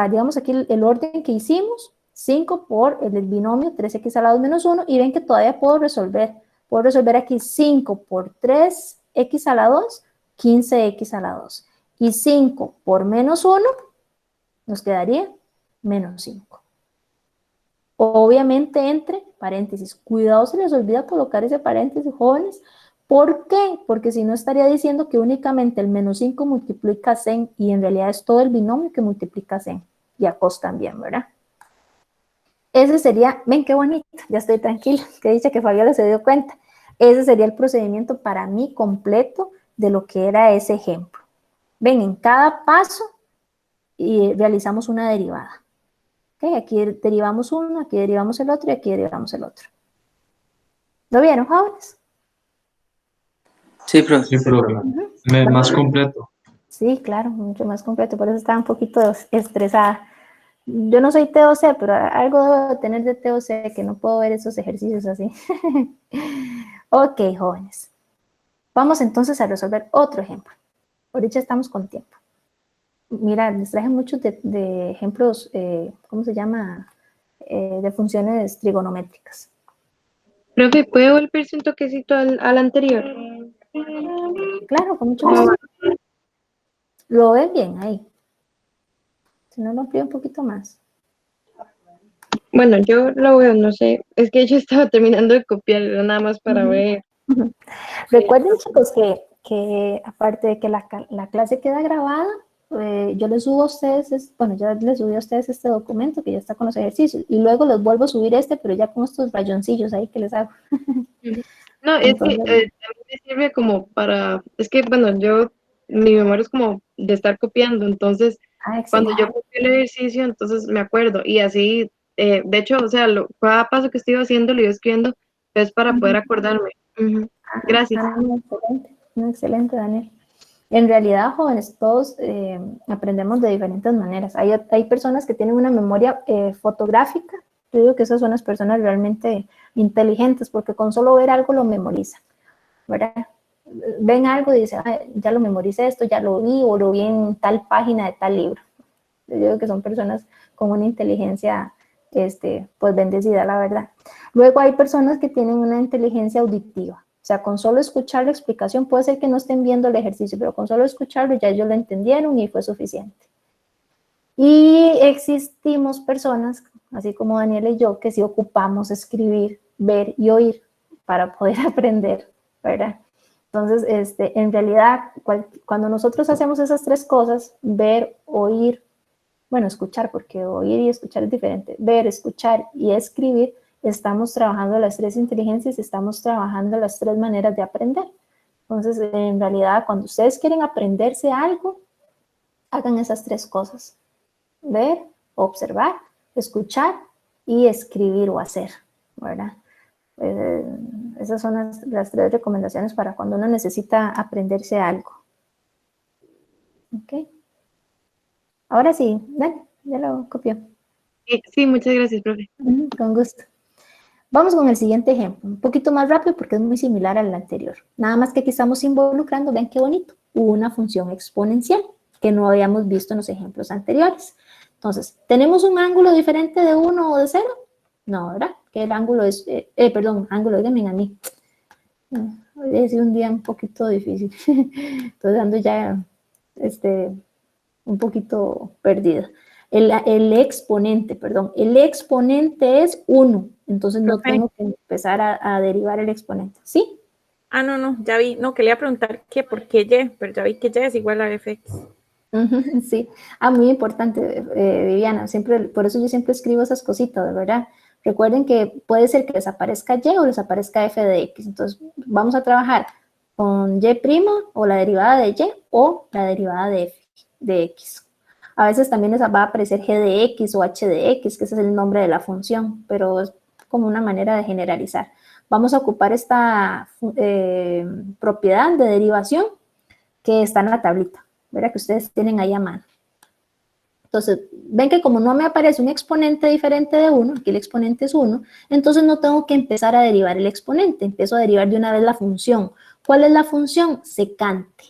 digamos aquí el orden que hicimos, 5 por el binomio 3x a la 2 menos 1, y ven que todavía puedo resolver aquí 5 por 3x a la 2, 15x a la 2, y 5 por menos 1, nos quedaría menos 5. Obviamente entre paréntesis, cuidado se les olvida colocar ese paréntesis, jóvenes. ¿Por qué? Porque si no estaría diciendo que únicamente el menos 5 multiplica sen y en realidad es todo el binomio que multiplica sen y a cos también, ¿verdad? Ese sería, ven qué bonito, ya estoy tranquila, que dice que Fabiola se dio cuenta. Ese sería el procedimiento para mí completo de lo que era ese ejemplo. Ven, en cada paso y realizamos una derivada. ¿Okay? Aquí derivamos uno, aquí derivamos el otro y aquí derivamos el otro. ¿Lo vieron, jóvenes? Sí, profe. Sí, profe. Más completo. Sí, claro, mucho más completo, por eso estaba un poquito estresada. Yo no soy TOC, pero algo debo tener de TOC, que no puedo ver esos ejercicios así. Ok, jóvenes. Vamos entonces a resolver otro ejemplo. Ahorita estamos con tiempo. Mira, les traje muchos de ejemplos, ¿cómo se llama? De funciones trigonométricas. Profe, ¿puede volverse un toquecito al anterior? Claro, con mucho gusto. Lo ven bien ahí. Si no, lo amplío un poquito más. Bueno, yo lo veo, no sé. Es que yo estaba terminando de copiar, era nada más para ver. Recuerden, chicos, que aparte de que la clase queda grabada, yo les subo a ustedes, bueno, ya les subí a ustedes este documento que ya está con los ejercicios, y luego les vuelvo a subir pero ya con estos rayoncillos ahí que les hago. No, es que Entonces, a mí me sirve como para, es que bueno, mi memoria es como de estar copiando, entonces cuando yo excelente. copio el ejercicio, entonces me acuerdo, y así, de hecho, o sea, cada paso que estoy haciendo lo iba escribiendo, es para poder acordarme. Gracias. Muy excelente, Daniel. En realidad, jóvenes, todos aprendemos de diferentes maneras. Hay personas que tienen una memoria fotográfica. Yo digo que esas son las personas realmente inteligentes, porque con solo ver algo lo memorizan, ¿verdad? Ven algo y dicen, ya lo memoricé esto, ya lo vi, o lo vi en tal página de tal libro. Yo digo que son personas con una inteligencia, pues bendecida, la verdad. Luego hay personas que tienen una inteligencia auditiva. O sea, con solo escuchar la explicación, puede ser que no estén viendo el ejercicio, pero con solo escucharlo ya ellos lo entendieron y fue suficiente. Y existimos personas, así como Daniel y yo, que sí ocupamos escribir, ver y oír para poder aprender, ¿verdad? Entonces, en realidad, cuando nosotros hacemos esas tres cosas, ver, oír, bueno, escuchar, porque oír y escuchar es diferente, ver, escuchar y escribir, estamos trabajando las tres inteligencias, estamos trabajando las tres maneras de aprender. Entonces, en realidad, cuando ustedes quieren aprenderse algo, hagan esas tres cosas: ver, observar, escuchar y escribir o hacer, ¿verdad? Esas son las tres recomendaciones para cuando uno necesita aprenderse algo. ¿Ok? Ahora sí, dale, ya lo copió. Sí, muchas gracias, profe. Con gusto. Vamos con el siguiente ejemplo, un poquito más rápido porque es muy similar al anterior. Nada más que aquí estamos involucrando, ven qué bonito, una función exponencial que no habíamos visto en los ejemplos anteriores. Entonces, ¿tenemos un ángulo diferente de 1 o de 0? No, ¿verdad? Que el ángulo es, ángulo, díganme a mí. Hoy es un día un poquito difícil. Entonces ando ya, un poquito perdida. El exponente es 1, entonces no tengo que empezar a derivar el exponente, ¿sí? Ah, no, ya vi, no, quería preguntar que por qué y, pero ya vi que y es igual a fx. Sí, muy importante, Viviana, por eso yo siempre escribo esas cositas, de verdad. Recuerden que puede ser que les aparezca y o les aparezca f de x, entonces vamos a trabajar con y' o la derivada de y o la derivada de f de x. A veces también les va a aparecer g de x o h de x, que ese es el nombre de la función, pero es como una manera de generalizar. Vamos a ocupar esta propiedad de derivación que está en la tablita, ¿verdad? Que ustedes tienen ahí a mano. Entonces, ven que como no me aparece un exponente diferente de 1, aquí el exponente es 1, entonces no tengo que empezar a derivar el exponente, empiezo a derivar de una vez la función. ¿Cuál es la función? Secante.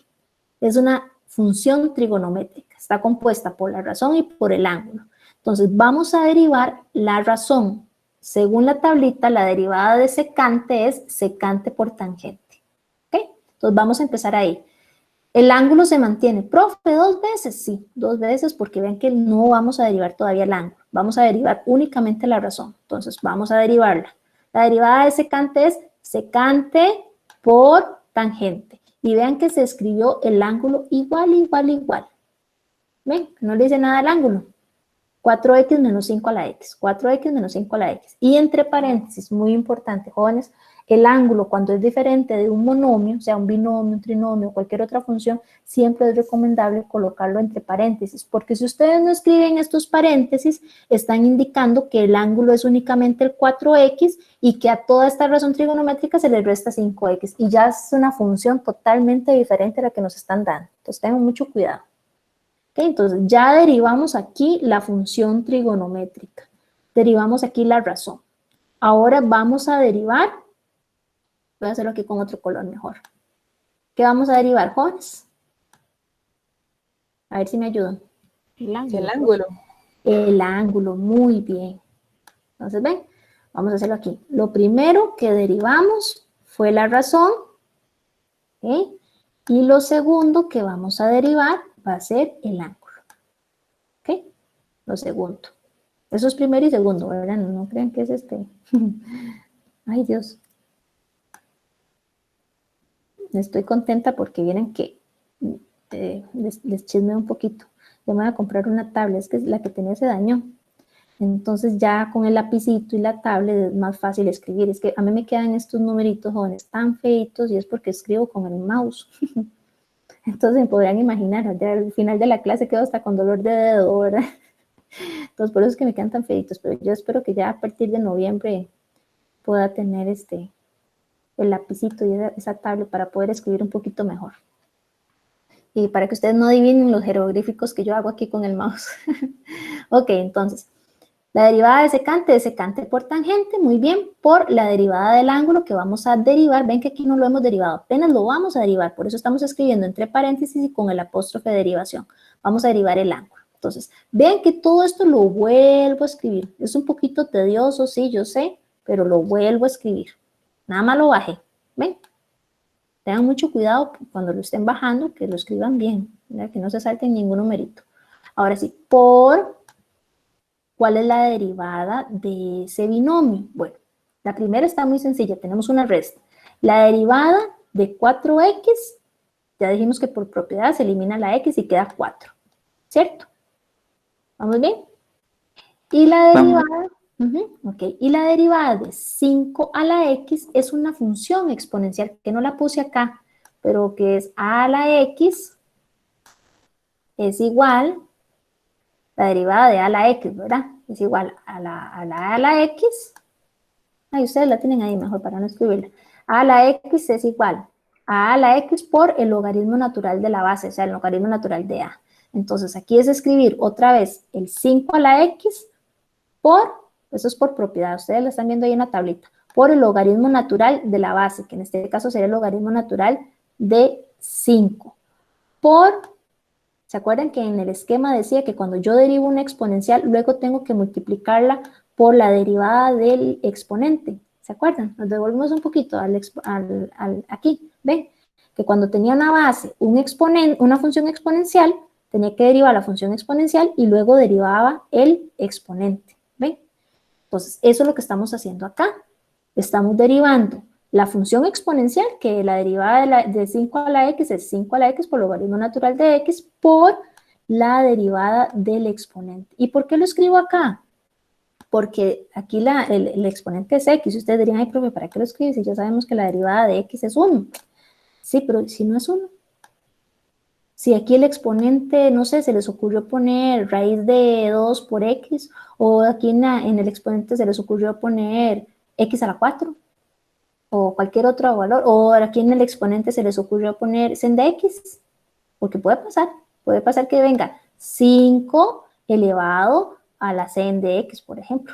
Es una función trigonométrica, está compuesta por la razón y por el ángulo. Entonces, vamos a derivar la razón. Según la tablita, la derivada de secante es secante por tangente. ¿Ok? Entonces, vamos a empezar ahí. El ángulo se mantiene. Profe, ¿2 veces? Sí, 2 veces porque ven que no vamos a derivar todavía el ángulo. Vamos a derivar únicamente la razón. Entonces, vamos a derivarla. La derivada de secante es secante por tangente. Y vean que se escribió el ángulo igual. ¿Ven? No le dice nada al ángulo. 4x menos 5 a la x. 4x menos 5 a la x. Y entre paréntesis, muy importante, jóvenes, el ángulo cuando es diferente de un monomio, o sea, un binomio, un trinomio, cualquier otra función, siempre es recomendable colocarlo entre paréntesis, porque si ustedes no escriben estos paréntesis, están indicando que el ángulo es únicamente el 4x y que a toda esta razón trigonométrica se le resta 5x, y ya es una función totalmente diferente a la que nos están dando. Entonces, tengan mucho cuidado. ¿Okay? Entonces, ya derivamos aquí la función trigonométrica, derivamos aquí la razón. Ahora vamos a derivar Voy a hacerlo aquí con otro color mejor. ¿Qué vamos a derivar, jóvenes? A ver si me ayudan. El ángulo. El ángulo, muy bien. Entonces, ven, vamos a hacerlo aquí. Lo primero que derivamos fue la razón, ¿ok? Y lo segundo que vamos a derivar va a ser el ángulo, ¿ok? Lo segundo. Eso es primero y segundo, ¿verdad? No crean que es este. Ay, Dios. Estoy contenta porque vienen que les chismeo un poquito. Yo me voy a comprar una tablet, es que la que tenía se dañó. Entonces ya con el lapicito y la tablet es más fácil escribir. Es que a mí me quedan estos numeritos jóvenes tan feitos y es porque escribo con el mouse. Entonces podrán imaginar, ya al final de la clase quedo hasta con dolor de dedo, ¿verdad? Entonces por eso es que me quedan tan feitos, pero yo espero que ya a partir de noviembre pueda tener el lapicito y esa tablet para poder escribir un poquito mejor. Y para que ustedes no adivinen los jeroglíficos que yo hago aquí con el mouse. Ok, entonces, la derivada de secante por tangente, muy bien, por la derivada del ángulo que vamos a derivar. Ven que aquí no lo hemos derivado, apenas lo vamos a derivar, por eso estamos escribiendo entre paréntesis y con el apóstrofe de derivación. Vamos a derivar el ángulo. Entonces, vean que todo esto lo vuelvo a escribir. Es un poquito tedioso, sí, yo sé, pero lo vuelvo a escribir. Nada más lo bajé, ¿ven? Tengan mucho cuidado cuando lo estén bajando, que lo escriban bien, ¿verdad? Que no se salten ningún numerito. Ahora sí, ¿cuál es la derivada de ese binomio? Bueno, la primera está muy sencilla, tenemos una resta. La derivada de 4x, ya dijimos que por propiedad se elimina la x y queda 4, ¿cierto? ¿Vamos bien? Y la derivada... ok, y la derivada de 5 a la x es una función exponencial que no la puse acá, pero que es a la x es igual, la derivada de a a la x, ¿verdad? Es igual a la x, ay, ustedes la tienen ahí mejor para no escribirla, a la x es igual a la x por el logaritmo natural de la base, o sea, el logaritmo natural de a. Entonces aquí es escribir otra vez el 5 a la x eso es por propiedad, ustedes lo están viendo ahí en la tablita, por el logaritmo natural de la base, que en este caso sería el logaritmo natural de 5, ¿se acuerdan que en el esquema decía que cuando yo derivo una exponencial, luego tengo que multiplicarla por la derivada del exponente? ¿Se acuerdan? Nos devolvemos un poquito aquí, ¿ven? Que cuando tenía una base, una función exponencial, tenía que derivar la función exponencial y luego derivaba el exponente, ¿ven? Entonces, eso es lo que estamos haciendo acá. Estamos derivando la función exponencial, que la derivada de 5 a la x es 5 a la x por logaritmo natural de x por la derivada del exponente. ¿Y por qué lo escribo acá? Porque aquí el exponente es x. Ustedes dirían, ay, profe, ¿para qué lo escribes? Si ya sabemos que la derivada de x es 1. Sí, pero si no es 1. Si aquí el exponente, no sé, se les ocurrió poner raíz de 2 por x, o aquí en el exponente se les ocurrió poner x a la 4, o cualquier otro valor, o aquí en el exponente se les ocurrió poner sen de x, porque puede pasar que venga 5 elevado a la sen de x, por ejemplo.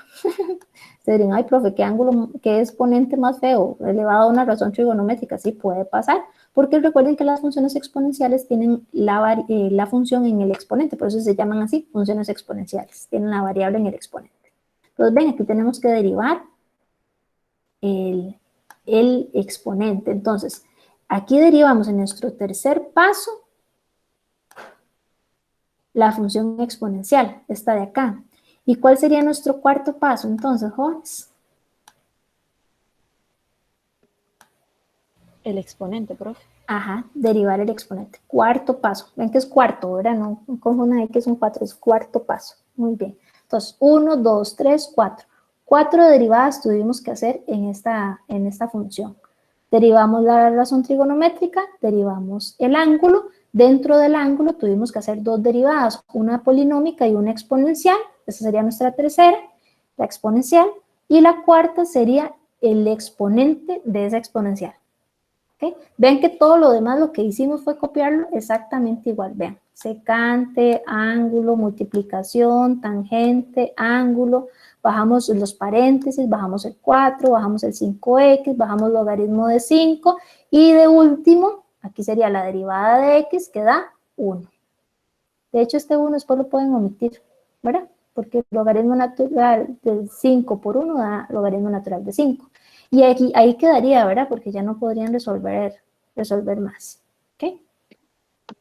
Se dirían, ay, profe, ¿qué exponente más feo? Elevado a una razón trigonométrica. Sí, puede pasar, porque recuerden que las funciones exponenciales tienen la función en el exponente, por eso se llaman así, funciones exponenciales, tienen la variable en el exponente. Entonces, ven, aquí tenemos que derivar el exponente. Entonces, aquí derivamos en nuestro tercer paso la función exponencial, esta de acá. ¿Y cuál sería nuestro cuarto paso entonces, jóvenes? El exponente, profe. Ajá, derivar el exponente. Cuarto paso. Ven que es cuarto, ¿verdad? No confundan ahí que es un 4, es cuarto paso. Muy bien. Entonces, 1, 2, 3, 4. 4 derivadas tuvimos que hacer en esta función. Derivamos la razón trigonométrica, derivamos el ángulo. Dentro del ángulo tuvimos que hacer 2 derivadas, una polinómica y una exponencial. Esa sería nuestra tercera, la exponencial. Y la cuarta sería el exponente de esa exponencial. ¿Okay? Vean que todo lo demás lo que hicimos fue copiarlo exactamente igual. Vean, secante, ángulo, multiplicación, tangente, ángulo, bajamos los paréntesis, bajamos el 4, bajamos el 5x, bajamos logaritmo de 5 y de último, aquí sería la derivada de x que da 1. De hecho, este 1 después lo pueden omitir, ¿verdad? Porque el logaritmo natural de 5 por 1 da logaritmo natural de 5. Y aquí, ahí quedaría, ¿verdad? Porque ya no podrían resolver más. ¿Ok?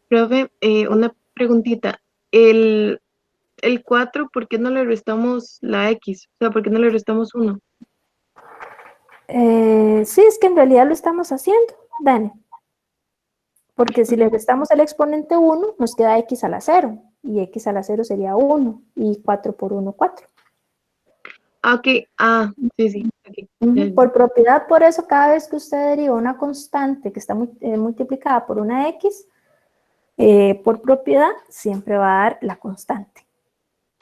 Profe, una preguntita. El 4, ¿por qué no le restamos la X? O sea, ¿por qué no le restamos 1? Sí, es que en realidad lo estamos haciendo, Dani. Porque si le restamos el exponente 1, nos queda x a la 0. Y x a la 0 sería 1. Y 4 por 1, 4. Ah, ok. Ah, sí. Okay. Por propiedad, por eso cada vez que usted deriva una constante que está multiplicada por una x, por propiedad siempre va a dar la constante.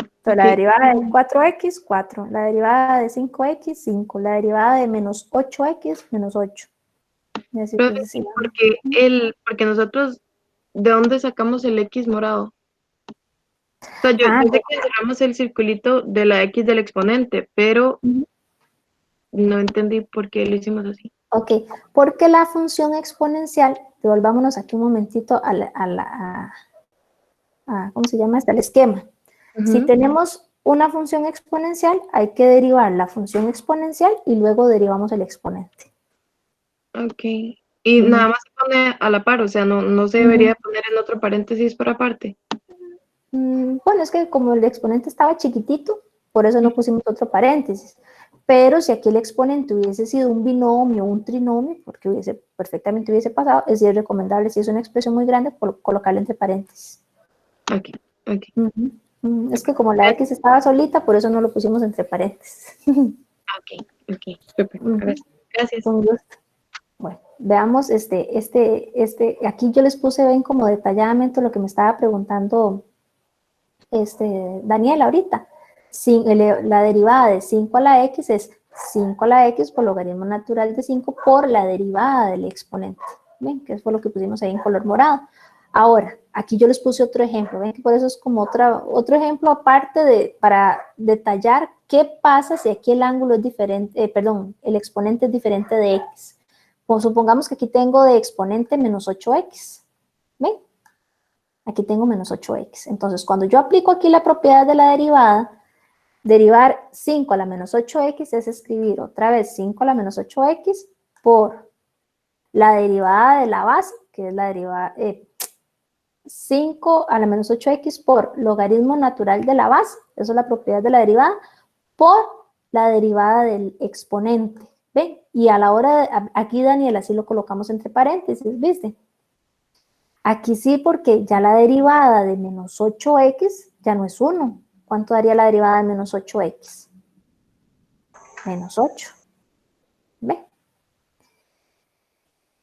Entonces, la derivada de 4x, 4. La derivada de 5x, 5. La derivada de menos 8x, menos 8. Pero sí, porque nosotros, ¿de dónde sacamos el x morado? O sea, yo sé que cerramos el circulito de la x del exponente, pero no entendí por qué lo hicimos así. Ok, porque la función exponencial, devolvámonos aquí un momentito ¿cómo se llama? Al esquema. Si tenemos una función exponencial, hay que derivar la función exponencial y luego derivamos el exponente. Ok, y nada más se pone a la par, o sea, no se debería poner en otro paréntesis por aparte. Bueno, es que como el exponente estaba chiquitito, por eso no pusimos otro paréntesis. Pero si aquí el exponente hubiese sido un binomio o un trinomio, porque perfectamente hubiese pasado, es recomendable, si es una expresión muy grande, colocarla entre paréntesis. Ok. Es que como la X estaba solita, por eso no lo pusimos entre paréntesis. Ok, super. Gracias. Con gusto. Bueno, veamos aquí yo les puse, ven como detalladamente lo que me estaba preguntando Daniel ahorita. La derivada de 5 a la x es 5 a la x por logaritmo natural de 5 por la derivada del exponente. ¿Ven? Que fue lo que pusimos ahí en color morado. Ahora, aquí yo les puse otro ejemplo. Ven que por eso es como otro ejemplo aparte para detallar qué pasa si aquí el ángulo es diferente, el exponente es diferente de x. Pues supongamos que aquí tengo de exponente menos 8x. ¿Ven? Aquí tengo menos 8x. Entonces, cuando yo aplico aquí la propiedad de la derivada, derivar 5 a la menos 8x es escribir otra vez 5 a la menos 8x por la derivada de la base, que es la derivada 5 a la menos 8x por logaritmo natural de la base, eso es la propiedad de la derivada, por la derivada del exponente. ¿Ven? Y a la hora de, aquí Daniel, así lo colocamos entre paréntesis, ¿viste? Aquí sí, porque ya la derivada de menos 8x ya no es 1. ¿Cuánto daría la derivada de menos 8x? Menos 8. ¿Ve?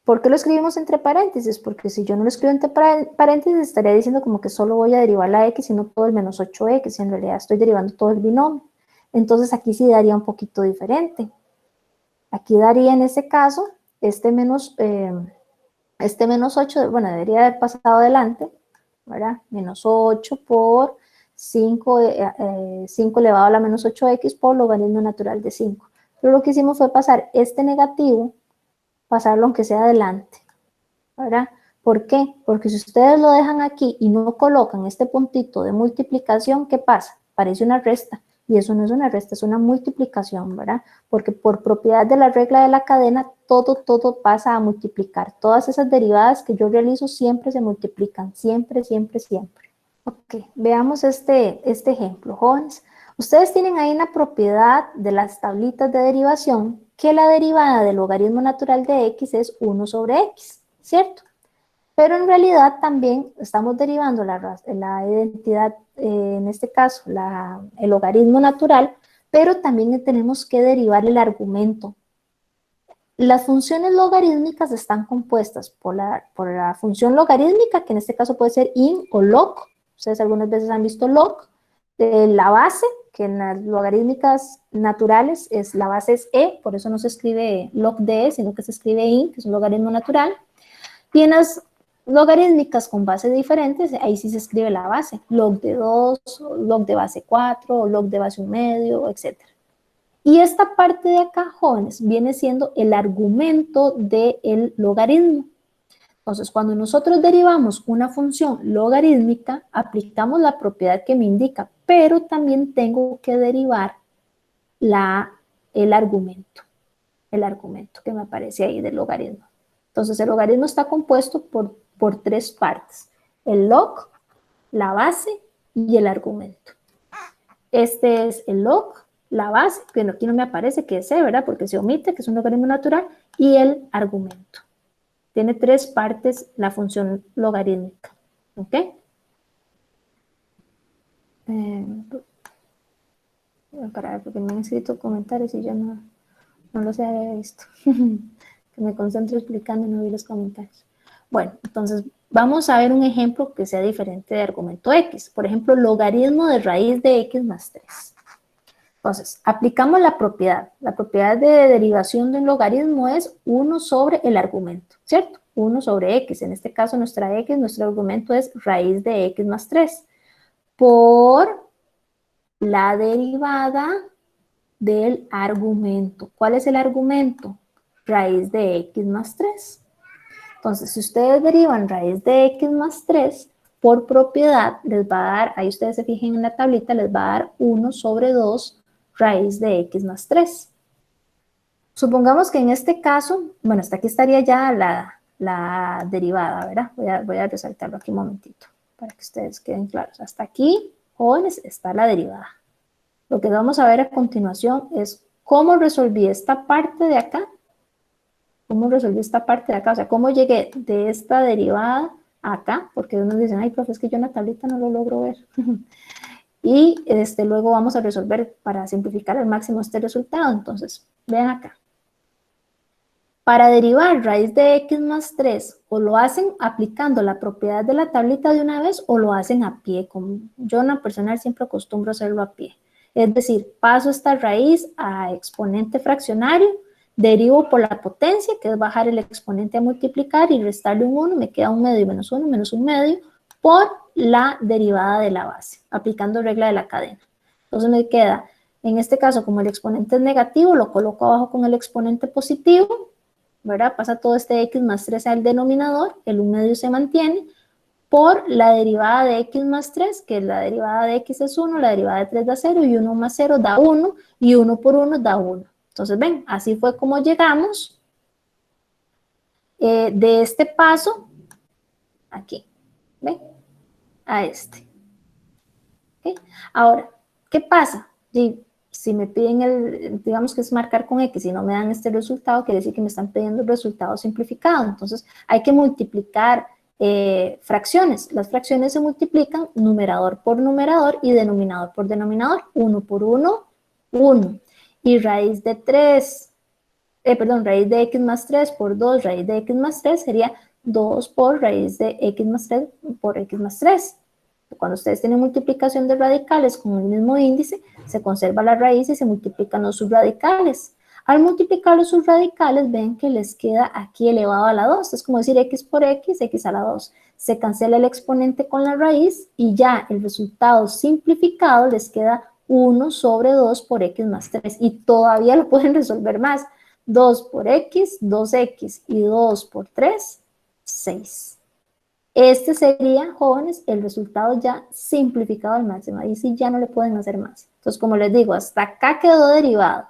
¿Por qué lo escribimos entre paréntesis? Porque si yo no lo escribo entre paréntesis, estaría diciendo como que solo voy a derivar la x y no todo el menos 8x. Y en realidad estoy derivando todo el binomio. Entonces aquí sí daría un poquito diferente. Aquí daría en ese caso menos 8, bueno, debería haber pasado adelante, ¿verdad? Menos 8 por 5 elevado a la menos 8x por logaritmo natural de 5. Pero lo que hicimos fue pasar este negativo, pasarlo aunque sea adelante, ¿verdad? ¿Por qué? Porque si ustedes lo dejan aquí y no colocan este puntito de multiplicación, ¿qué pasa? Parece una resta. Y eso no es una resta, es una multiplicación, ¿verdad? Porque por propiedad de la regla de la cadena, todo pasa a multiplicar. Todas esas derivadas que yo realizo siempre se multiplican, siempre. Ok, veamos este ejemplo, jóvenes. Ustedes tienen ahí una propiedad de las tablitas de derivación que la derivada del logaritmo natural de x es 1 sobre x, ¿cierto? Pero en realidad también estamos derivando la identidad, en este caso, el logaritmo natural, pero también tenemos que derivar el argumento. Las funciones logarítmicas están compuestas por la función logarítmica, que en este caso puede ser in o log. Ustedes algunas veces han visto log, la base, que en las logarítmicas naturales la base es e, por eso no se escribe log de e, sino que se escribe i, que es un logaritmo natural. Y en las logarítmicas con bases diferentes, ahí sí se escribe la base, log de 2, log de base 4, log de base 1/2, etc. Y esta parte de acá, jóvenes, viene siendo el argumento del logaritmo. Entonces, cuando nosotros derivamos una función logarítmica, aplicamos la propiedad que me indica, pero también tengo que derivar el argumento que me aparece ahí del logaritmo. Entonces, el logaritmo está compuesto por tres partes: el log, la base y el argumento. Este es el log, la base, que aquí no me aparece que es C, ¿verdad? Porque se omite, que es un logaritmo natural, y el argumento. Tiene tres partes la función logarítmica, ¿ok? Para ver, porque me han escrito comentarios y yo no los había visto. Que me concentro explicando y no vi los comentarios. Bueno, entonces vamos a ver un ejemplo que sea diferente de argumento X. Por ejemplo, logaritmo de raíz de X más 3. Entonces, aplicamos la propiedad. La propiedad de derivación de un logaritmo es 1 sobre el argumento, ¿cierto? 1 sobre X. En este caso, nuestro argumento es raíz de X más 3. Por la derivada del argumento. ¿Cuál es el argumento? Raíz de X más 3. Entonces, si ustedes derivan raíz de X más 3, por propiedad les va a dar, ahí ustedes se fijen en la tablita, les va a dar 1 sobre 2 raíz de X más 3. Supongamos que en este caso, bueno, hasta aquí estaría ya la derivada, ¿verdad? Voy a resaltarlo aquí un momentito para que ustedes queden claros. Hasta aquí, jóvenes, está la derivada. Lo que vamos a ver a continuación es cómo resolví esta parte de acá. ¿Cómo resolví esta parte de acá? O sea, cómo llegué de esta derivada acá, porque unos dicen, ay, profe, es que yo en la tablita no lo logro ver. Y luego vamos a resolver para simplificar al máximo este resultado. Entonces, vean acá. Para derivar raíz de X más 3, o lo hacen aplicando la propiedad de la tablita de una vez, o lo hacen a pie. Yo en lo personal siempre acostumbro a hacerlo a pie. Es decir, paso esta raíz a exponente fraccionario, derivo por la potencia, que es bajar el exponente a multiplicar y restarle un 1, me queda 1/2 menos 1 menos 1/2, por la derivada de la base, aplicando regla de la cadena. Entonces me queda, en este caso, como el exponente es negativo, lo coloco abajo con el exponente positivo, ¿verdad? Pasa todo este X más 3 al denominador, el 1/2 se mantiene, por la derivada de X más 3, que la derivada de X es 1, la derivada de 3 da 0, y 1 más 0 da 1, y 1 por 1 da 1. Entonces, ven, así fue como llegamos de este paso, aquí, ven, a este. ¿Okay? Ahora, ¿qué pasa? Si me piden digamos que es marcar con X y no me dan este resultado, quiere decir que me están pidiendo el resultado simplificado. Entonces, hay que multiplicar fracciones. Las fracciones se multiplican numerador por numerador y denominador por denominador. 1 por 1, 1. Y raíz de X más 3 por 2 raíz de X más 3 sería 2 por raíz de X más 3 por X más 3. Cuando ustedes tienen multiplicación de radicales con el mismo índice, se conserva la raíz y se multiplican los subradicales. Al multiplicar los subradicales, ven que les queda aquí elevado a la 2. Es como decir X por X, X a la 2. Se cancela el exponente con la raíz y ya el resultado simplificado les queda 1 sobre 2 por X más 3. Y todavía lo pueden resolver más. 2 por X, 2X y 2 por 3, 6. Este sería, jóvenes, el resultado ya simplificado al máximo. Ahí sí ya no le pueden hacer más. Entonces, como les digo, hasta acá quedó derivado.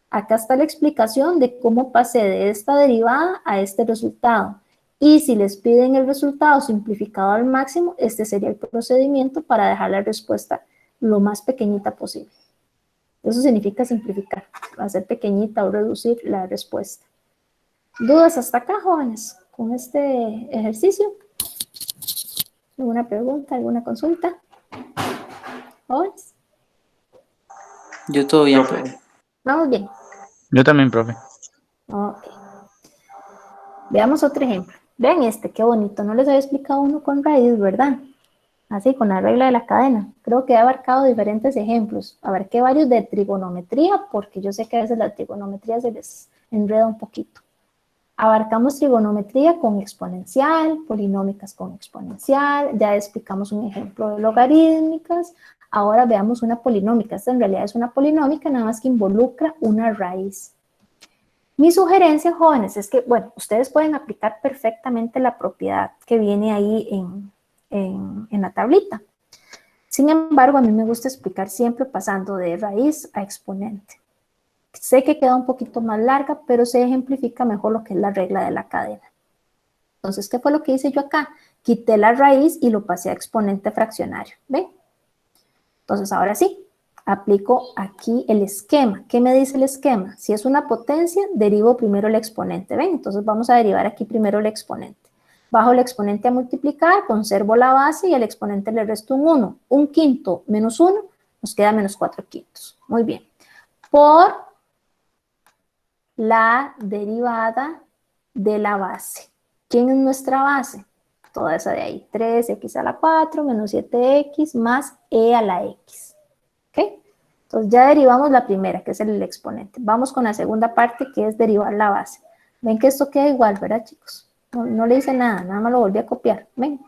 Acá está la explicación de cómo pasé de esta derivada a este resultado. Y si les piden el resultado simplificado al máximo, este sería el procedimiento para dejar la respuesta lo más pequeñita posible. Eso significa simplificar, hacer pequeñita o reducir la respuesta. ¿Dudas hasta acá, jóvenes, con este ejercicio? ¿Alguna pregunta, alguna consulta? ¿Jóvenes? Yo todo bien, profe. Vamos bien. Yo también, profe. Ok. Veamos otro ejemplo. Vean este, qué bonito. No les había explicado uno con raíz, ¿verdad? así con la regla de la cadena. Creo que he abarcado diferentes ejemplos. Abarqué varios de trigonometría, porque yo sé que a veces la trigonometría se les enreda un poquito. Abarcamos trigonometría con exponencial, polinómicas con exponencial, ya explicamos un ejemplo de logarítmicas. Ahora veamos una polinómica. Esta en realidad es una polinómica, nada más que involucra una raíz. Mi sugerencia, jóvenes, es que, bueno, ustedes pueden aplicar perfectamente la propiedad que viene ahí en la tablita. Sin embargo, a mí me gusta explicar siempre pasando de raíz a exponente. Sé que queda un poquito más larga, pero se ejemplifica mejor lo que es la regla de la cadena. Entonces, ¿qué fue lo que hice yo acá? Quité la raíz y lo pasé a exponente fraccionario. ¿Ven? Entonces, ahora sí, aplico aquí el esquema. ¿Qué me dice el esquema? Si es una potencia, derivo primero el exponente. ¿Ven? Entonces, vamos a derivar aquí primero el exponente. Bajo el exponente a multiplicar, conservo la base y al exponente le resto un 1. 1/5 menos 1, nos queda menos 4/5. Muy bien. Por la derivada de la base. ¿Quién es nuestra base? Toda esa de ahí. 3x a la 4 menos 7x más e a la x. ¿Ok? Entonces ya derivamos la primera, que es el exponente. Vamos con la segunda parte, que es derivar la base. Ven que esto queda igual, ¿verdad, chicos? No le hice nada, nada más lo volví a copiar. Ven.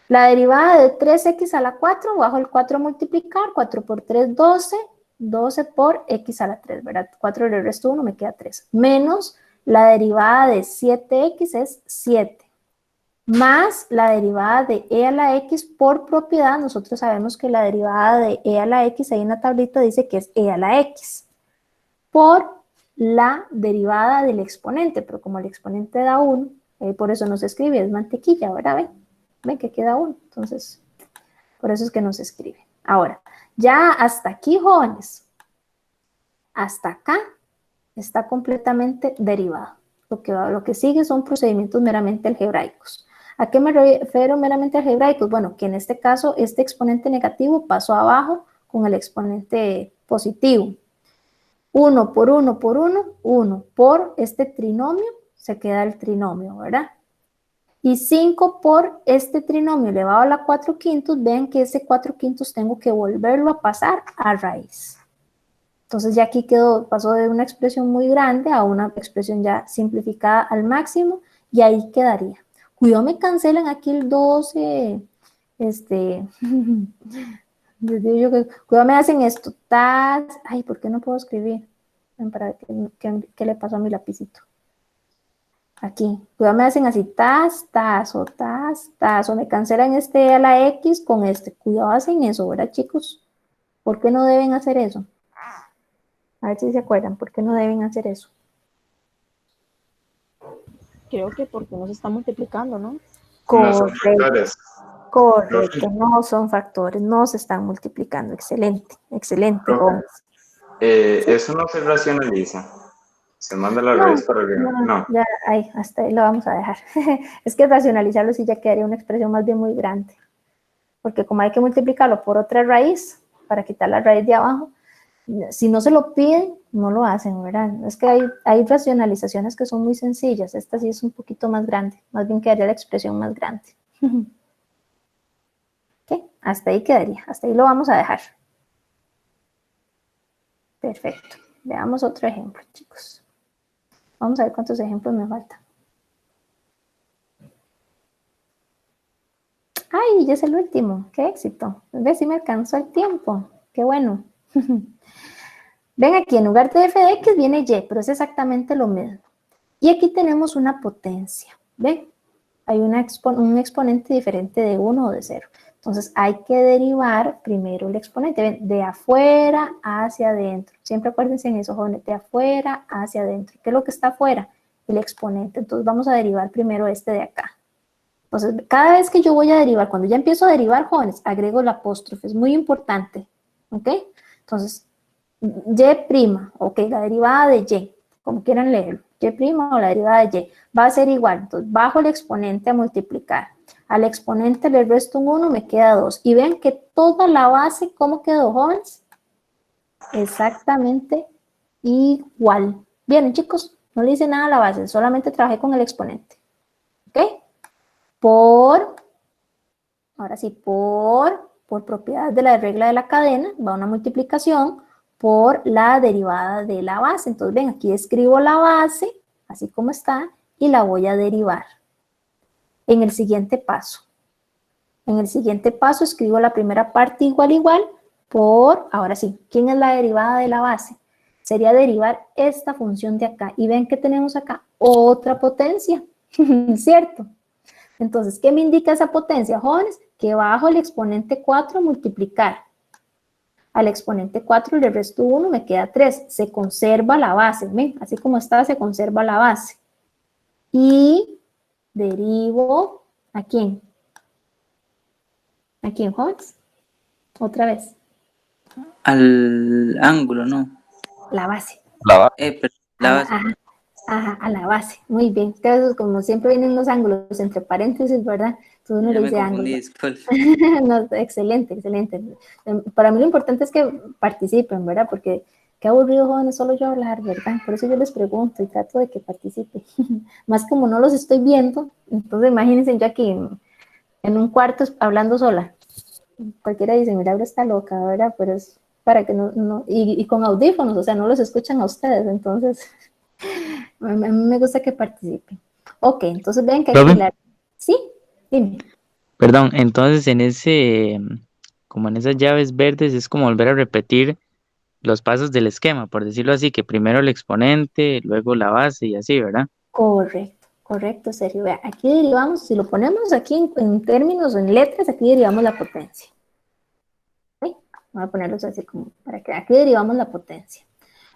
La derivada de 3x a la 4, bajo el 4 a multiplicar, 4 por 3, 12. 12 por x a la 3, ¿verdad? 4 le resto 1, me queda 3. Menos la derivada de 7x es 7. Más la derivada de e a la x por propiedad. Nosotros sabemos que la derivada de e a la x, ahí en la tablita dice que es e a la x. Por la derivada del exponente, pero como el exponente da 1, por eso no se escribe, es mantequilla, ¿verdad? Ven que queda 1, entonces, por eso es que no se escribe. Ahora, ya hasta aquí, jóvenes, hasta acá está completamente derivado. Lo que sigue son procedimientos meramente algebraicos. ¿A qué me refiero meramente algebraicos? Bueno, que en este caso este exponente negativo pasó abajo con el exponente positivo. 1 por 1 por 1, 1 por este trinomio, se queda el trinomio, ¿verdad? Y 5 por este trinomio elevado a la 4/5, vean que ese 4/5 tengo que volverlo a pasar a raíz. Entonces ya aquí pasó de una expresión muy grande a una expresión ya simplificada al máximo, y ahí quedaría. Cuidado me cancelan aquí el 12, cuidado me hacen esto, ay, ¿por qué no puedo escribir? Para ver qué le pasó a mi lapicito. Aquí, cuidado me hacen así, o me cancelan este a la X con este. Cuidado hacen eso, ¿verdad, chicos? ¿Por qué no deben hacer eso? A ver si se acuerdan, ¿por qué no deben hacer eso? Creo que porque no se está multiplicando, ¿no? Correcto, no son factores, no se están multiplicando. Excelente, excelente. Eso no se racionaliza. Se manda la raíz para arriba. No. Ya, ahí, hasta ahí lo vamos a dejar. Es que racionalizarlo sí ya quedaría una expresión más bien muy grande. Porque como hay que multiplicarlo por otra raíz, para quitar la raíz de abajo, si no se lo piden, no lo hacen, ¿verdad? Es que hay racionalizaciones que son muy sencillas. Esta sí es un poquito más grande. Más bien quedaría la expresión más grande. ¿Ok? Hasta ahí quedaría. Hasta ahí lo vamos a dejar. Perfecto. Veamos otro ejemplo, chicos. Vamos a ver cuántos ejemplos me faltan. ¡Ay, ya es el último! ¡Qué éxito! A ver si me alcanzó el tiempo. ¡Qué bueno! Ven aquí, en lugar de f de x viene y, pero es exactamente lo mismo. Y aquí tenemos una potencia. ¿Ven? Hay un exponente diferente de 1 o de 0. Entonces hay que derivar primero el exponente. ¿Ven? De afuera hacia adentro. Siempre acuérdense en eso, jóvenes. De afuera hacia adentro. ¿Qué es lo que está afuera? El exponente. Entonces vamos a derivar primero este de acá. Entonces, cada vez que yo voy a derivar, cuando ya empiezo a derivar, jóvenes, agrego el apóstrofe. Es muy importante. ¿Ok? Entonces, y', ok, la derivada de y, como quieran leerlo, y' o la derivada de y, va a ser igual. Entonces, bajo el exponente a multiplicar. Al exponente le resto un 1, me queda 2. Y ven que toda la base, ¿cómo quedó, jóvenes? Exactamente igual. Bien, chicos, no le hice nada a la base, solamente trabajé con el exponente. ¿Ok? Por Ahora sí, por propiedades de la regla de la cadena, va una multiplicación por la derivada de la base. Entonces, ven, aquí escribo la base, así como está, y la voy a derivar. En el siguiente paso. En el siguiente paso escribo la primera parte igual por, ahora sí, ¿quién es la derivada de la base? Sería derivar esta función de acá. Y ven que tenemos acá otra potencia, ¿cierto? Entonces, ¿qué me indica esa potencia, jóvenes? Que bajo el exponente 4 multiplicar. Al exponente 4 le resto 1, me queda 3. Se conserva la base, ¿ven? Así como está, se conserva la base. Y derivo, ¿a quién? ¿A quién, jóvenes? Otra vez. Al ángulo, ¿no? La base. La La base. Ajá, a la base. Muy bien. Entonces, como siempre vienen los ángulos entre paréntesis, ¿verdad? Entonces uno Ya le me dice confundí, ángulo. disculpe. No, excelente, excelente. Para mí lo importante es que participen, ¿verdad? Porque qué aburrido, jóvenes, solo yo hablar, ¿verdad? Por eso yo les pregunto y trato de que participen. Más como no los estoy viendo, entonces imagínense yo aquí en un cuarto hablando sola. Cualquiera dice, mira, ahora está loca, ¿verdad? Pero es para que y con audífonos, o sea, no los escuchan a ustedes, entonces a mí me gusta que participen. Ok, entonces vean que aquí ¿Sí? Dime. Perdón, entonces en ese, como en esas llaves verdes, es como volver a repetir los pasos del esquema, por decirlo así, que primero el exponente, luego la base y así, ¿verdad? Correcto, Sergio. Vea, aquí derivamos, si lo ponemos aquí en términos o en letras, aquí derivamos la potencia. ¿Sí? Voy a ponerlos así como para que aquí derivamos la potencia.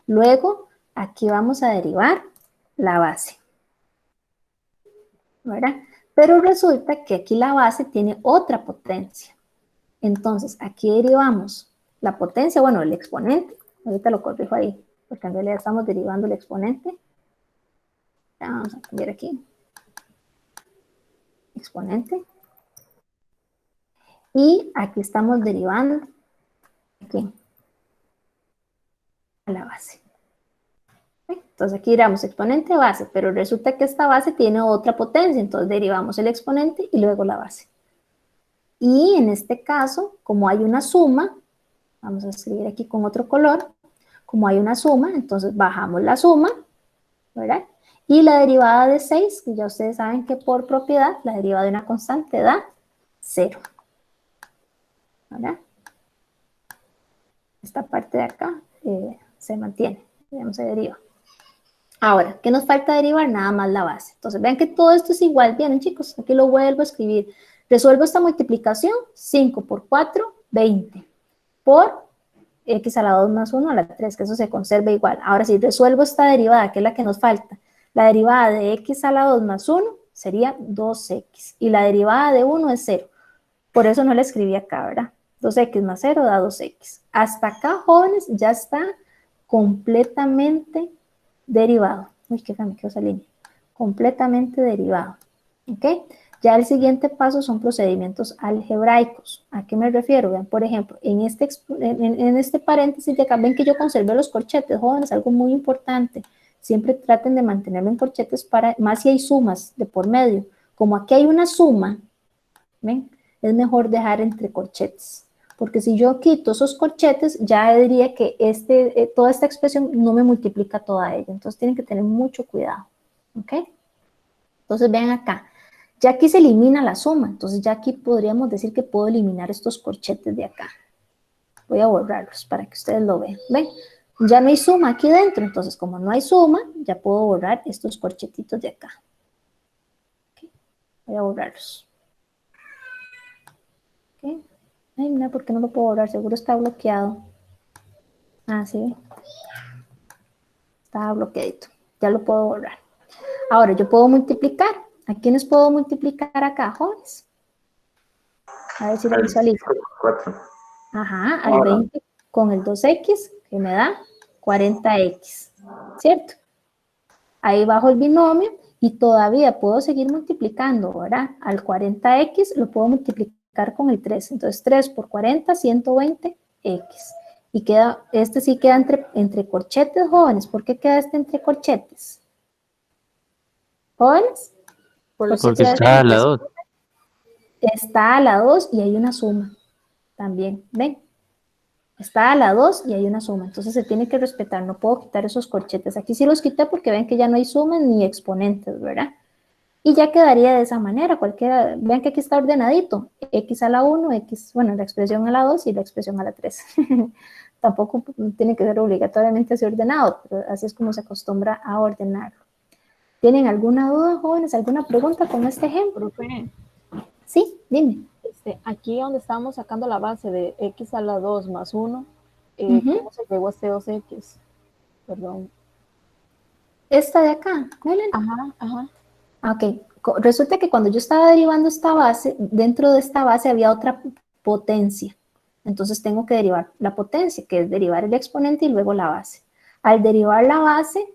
Luego, aquí vamos a derivar la base. ¿Verdad? Pero resulta que aquí la base tiene otra potencia. Entonces, aquí derivamos la potencia, bueno, el exponente. Ahorita lo corrijo ahí, porque en realidad estamos derivando el exponente. Ya vamos a cambiar aquí. Exponente. Y aquí estamos derivando aquí a la base. Entonces aquí derivamos exponente base, pero resulta que esta base tiene otra potencia, entonces derivamos el exponente y luego la base. Y en este caso, como hay una suma, vamos a escribir aquí con otro color, como hay una suma, entonces bajamos la suma, ¿verdad? Y la derivada de 6, que ya ustedes saben que por propiedad, la derivada de una constante da 0. ¿Verdad? Esta parte de acá se mantiene, digamos, se deriva. Ahora, ¿qué nos falta derivar? Nada más la base. Entonces, vean que todo esto es igual. Bien, chicos, aquí lo vuelvo a escribir. Resuelvo esta multiplicación, 5 por 4, 20. Por x a la 2 más 1 a la 3, que eso se conserva igual. Ahora, si resuelvo esta derivada, que es la que nos falta, la derivada de x a la 2 más 1 sería 2x. Y la derivada de 1 es 0. Por eso no la escribí acá, ¿verdad? 2x más 0 da 2x. Hasta acá, jóvenes, ya está completamente derivado. Uy, qué feo, me quedó esa línea. Completamente derivado. ¿Ok? Ya el siguiente paso son procedimientos algebraicos. ¿A qué me refiero? Vean, por ejemplo, en este paréntesis de acá, ven que yo conservé los corchetes, jóvenes, algo muy importante. Siempre traten de mantenerlo en corchetes, más si hay sumas de por medio. Como aquí hay una suma, ¿ven? Es mejor dejar entre corchetes. Porque si yo quito esos corchetes, ya diría que toda esta expresión no me multiplica toda ella. Entonces tienen que tener mucho cuidado. ¿Ok? Entonces vean acá. Ya aquí se elimina la suma. Entonces ya aquí podríamos decir que puedo eliminar estos corchetes de acá. Voy a borrarlos para que ustedes lo vean. ¿Ven? Ya no hay suma aquí dentro. Entonces como no hay suma, ya puedo borrar estos corchetitos de acá. ¿Okay? Voy a borrarlos. ¿Ok? Ay, mira, ¿por qué no lo puedo borrar? Seguro está bloqueado. Ah, sí. Estaba bloqueadito. Ya lo puedo borrar. Ahora, yo puedo multiplicar. ¿A quiénes puedo multiplicar acá, jóvenes? A ver si lo visualizo. Ajá, al 20 con el 2x, que me da 40x. ¿Cierto? Ahí bajo el binomio y todavía puedo seguir multiplicando, ¿verdad? Al 40x lo puedo multiplicar con el 3. Entonces, 3 por 40, 120x. Y queda, sí queda entre corchetes, jóvenes. ¿Por qué queda entre corchetes? ¿Jóvenes? Porque está al lado. Está a la 2 y hay una suma también, ¿ven? Está a la 2 y hay una suma, entonces se tiene que respetar, no puedo quitar esos corchetes. Aquí sí los quité porque ven que ya no hay sumas ni exponentes, ¿verdad? Y ya quedaría de esa manera, cualquiera, vean que aquí está ordenadito, x a la 1, x, bueno, la expresión a la 2 y la expresión a la 3. Tampoco tiene que ser obligatoriamente así ordenado, pero así es como se acostumbra a ordenarlo. ¿Tienen alguna duda, jóvenes? ¿Alguna pregunta con este ejemplo? Profe, Sí, dime. aquí donde estábamos sacando la base de x a la 2 más 1, ¿cómo se llegó a este 2x? Perdón. Esta de acá, ¿Helen? Ajá, ajá. Ok, resulta que cuando yo estaba derivando esta base, dentro de esta base había otra potencia. Entonces tengo que derivar la potencia, que es derivar el exponente y luego la base. Al derivar la base,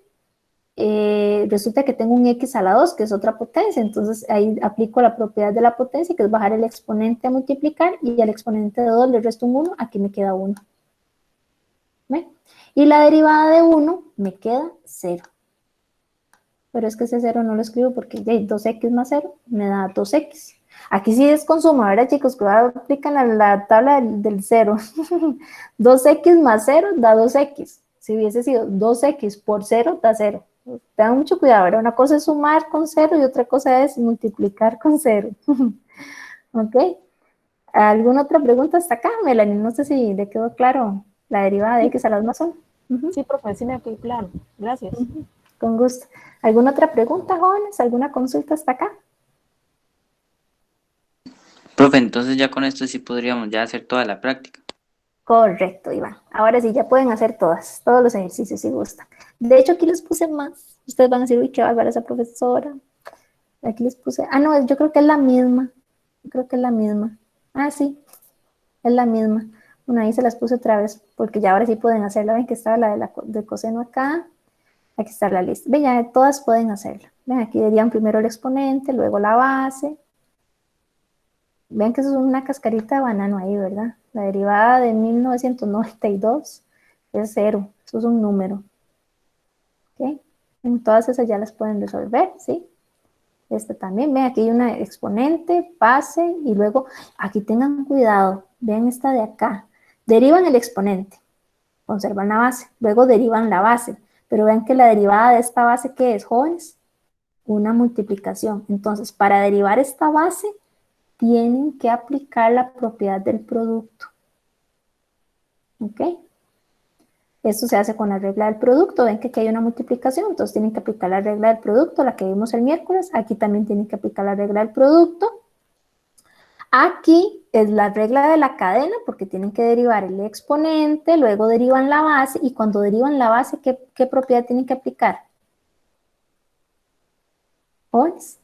resulta que tengo un x a la 2, que es otra potencia. Entonces ahí aplico la propiedad de la potencia, que es bajar el exponente a multiplicar, y al exponente de 2 le resto un 1, aquí me queda 1. ¿Ven? Y la derivada de 1 me queda 0. Pero es que ese 0 no lo escribo porque 2x más 0 me da 2x. Aquí sí es con suma, ¿verdad, chicos? Cuidado, aplican la tabla del 0. 2x más 0 da 2x. Si hubiese sido 2x por 0, da 0. Tengan mucho cuidado, ¿verdad? Una cosa es sumar con 0 y otra cosa es multiplicar con 0. ¿Ok? ¿Alguna otra pregunta hasta acá, Melanie? No sé si le quedó claro la derivada de x a la 2 más 1. Sí, profe, sí me quedó claro. Gracias. Con gusto. ¿Alguna otra pregunta, jóvenes? ¿Alguna consulta hasta acá? Profe, entonces ya con esto sí podríamos ya hacer toda la práctica. Correcto, Iván. Ahora sí, ya pueden hacer todos los ejercicios si gustan. De hecho, aquí les puse más. Ustedes van a decir, uy, qué bárbara esa profesora. Aquí les puse, no, yo creo que es la misma. Yo creo que es la misma. Ah, sí, es la misma. Bueno, ahí se las puse otra vez, porque ya ahora sí pueden hacerla. Ven que estaba la del coseno acá. Aquí está la lista. Ven, ya todas pueden hacerla. Ven, aquí dirían primero el exponente, luego la base. Ven que eso es una cascarita de banano ahí, ¿verdad? La derivada de 1992 es 0. Eso es un número. ¿Ok? En todas esas ya las pueden resolver, ¿sí? Esta también. Ven, aquí hay una exponente, base, y luego, aquí tengan cuidado. Vean esta de acá. Derivan el exponente. Conservan la base. Luego derivan la base. Pero vean que la derivada de esta base, ¿qué es, jóvenes? Una multiplicación. Entonces, para derivar esta base, tienen que aplicar la propiedad del producto. ¿Ok? Esto se hace con la regla del producto. Ven que aquí hay una multiplicación, entonces tienen que aplicar la regla del producto, la que vimos el miércoles. Aquí también tienen que aplicar la regla del producto. Aquí es la regla de la cadena, porque tienen que derivar el exponente, luego derivan la base, y cuando derivan la base, ¿qué propiedad tienen que aplicar? ¿Jóvenes?